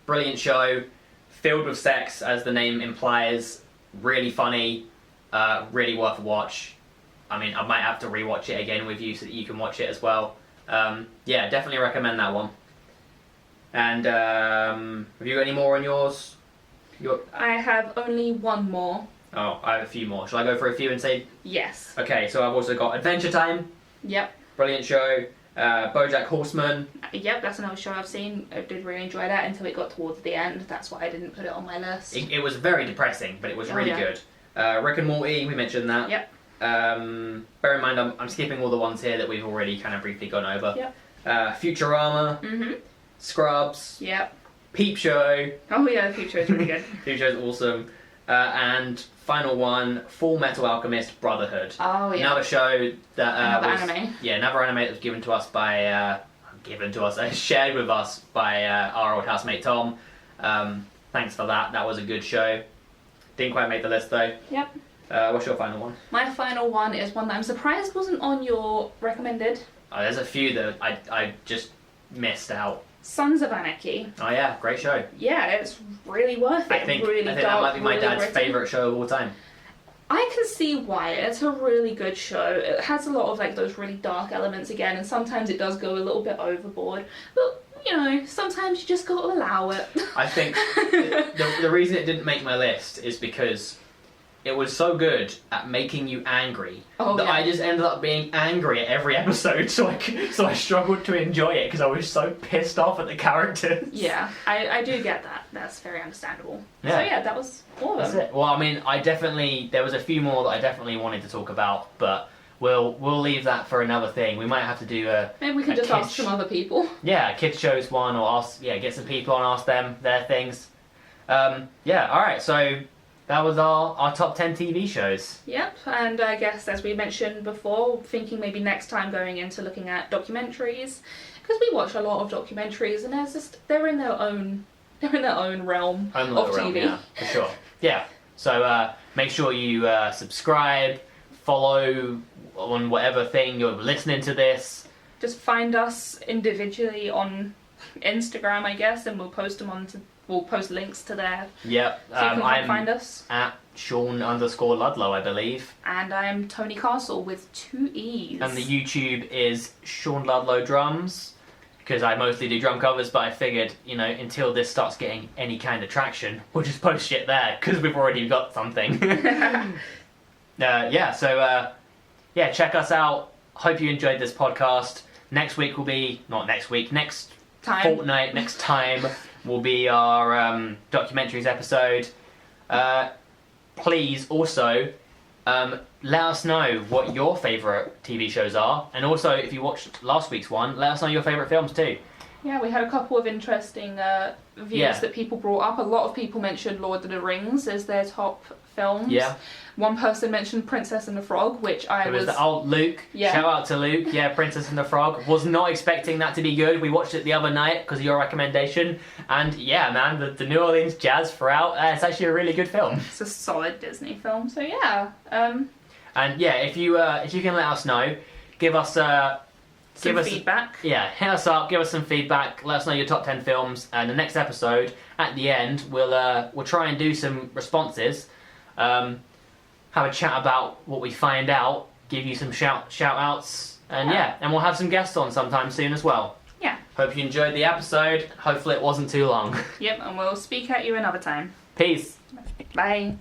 Brilliant show, filled with sex, as the name implies. Really funny. Really worth a watch. I mean, I might have to rewatch it again with you so that you can watch it as well. Yeah, definitely recommend that one. And have you got any more on yours? I have only one more. Oh, I have a few more. Shall I go for a few and say? Yes. Okay, so I've also got Adventure Time. Yep. Brilliant show. BoJack Horseman. Yep, that's another show I've seen. I did really enjoy that until it got towards the end. That's why I didn't put it on my list. It was very depressing, but it was really good. Rick and Morty, we mentioned that. Yep. Bear in mind, I'm skipping all the ones here that we've already kind of briefly gone over. Yep. Futurama. Mm-hmm. Scrubs. Yep. Peep Show. Oh yeah, Peep Show is really good. Peep Show's awesome. And final one, Fullmetal Alchemist Brotherhood. Oh yeah. Another show that Another anime. Yeah, another anime that was given to us, shared with us by our old housemate Tom. Thanks for that. That was a good show. Didn't quite make the list though. Yep. What's your final one? My final one is one that I'm surprised wasn't on your recommended. Oh, there's a few that I just missed out. Sons of Anarchy. Oh yeah, great show. Yeah, it's really worth it. I think really that dark, might be my really dad's gritty. favourite show of all time. I can see why. It's a really good show. It has a lot of like those really dark elements again, and sometimes it does go a little bit overboard. But you know, sometimes you just got to allow it. I think the reason it didn't make my list is because it was so good at making you angry that I just ended up being angry at every episode, so I struggled to enjoy it because I was so pissed off at the characters. Yeah, I do get that. That's very understandable. Yeah. So yeah, that was all of them. That's it. Well, I mean, there was a few more that I definitely wanted to talk about, but we'll leave that for another thing. We might have to do maybe we can just ask some other people. Yeah, kids shows one, or get some people and ask them their things. Yeah, alright, so that was our top 10 TV shows. Yep, and I guess as we mentioned before, thinking maybe next time going into looking at documentaries, because we watch a lot of documentaries and they're in their own realm of TV. Yeah, for sure. Yeah, so make sure you subscribe, follow on whatever thing you're listening to this. Just find us individually on Instagram, I guess, and we'll post links to there. Yep. So you can I'm find us. At Shaun_Ludlow, I believe. And I'm Toni Castle with 2 E's. And the YouTube is Shaun Ludlow Drums, because I mostly do drum covers, but I figured, until this starts getting any kind of traction, we'll just post shit there, because we've already got something. Check us out. Hope you enjoyed this podcast. Next time will be our documentaries episode. Please also let us know what your favourite TV shows are, and also if you watched last week's one, let us know your favourite films too. Yeah, we had a couple of interesting views that people brought up. A lot of people mentioned Lord of the Rings as their top films. Yeah. One person mentioned Princess and the Frog, which Luke. Yeah. Shout out to Luke. Yeah, Princess and the Frog. Was not expecting that to be good. We watched it the other night because of your recommendation, and yeah, man, the New Orleans jazz throughout. It's actually a really good film. It's a solid Disney film. So yeah. And yeah, if you can let us know, give us feedback. Yeah, hit us up, give us some feedback, let us know your top 10 films, and the next episode, at the end, we'll try and do some responses, have a chat about what we find out, give you some shout outs, and and we'll have some guests on sometime soon as well. Yeah. Hope you enjoyed the episode, hopefully it wasn't too long. Yep, and we'll speak at you another time. Peace. Bye.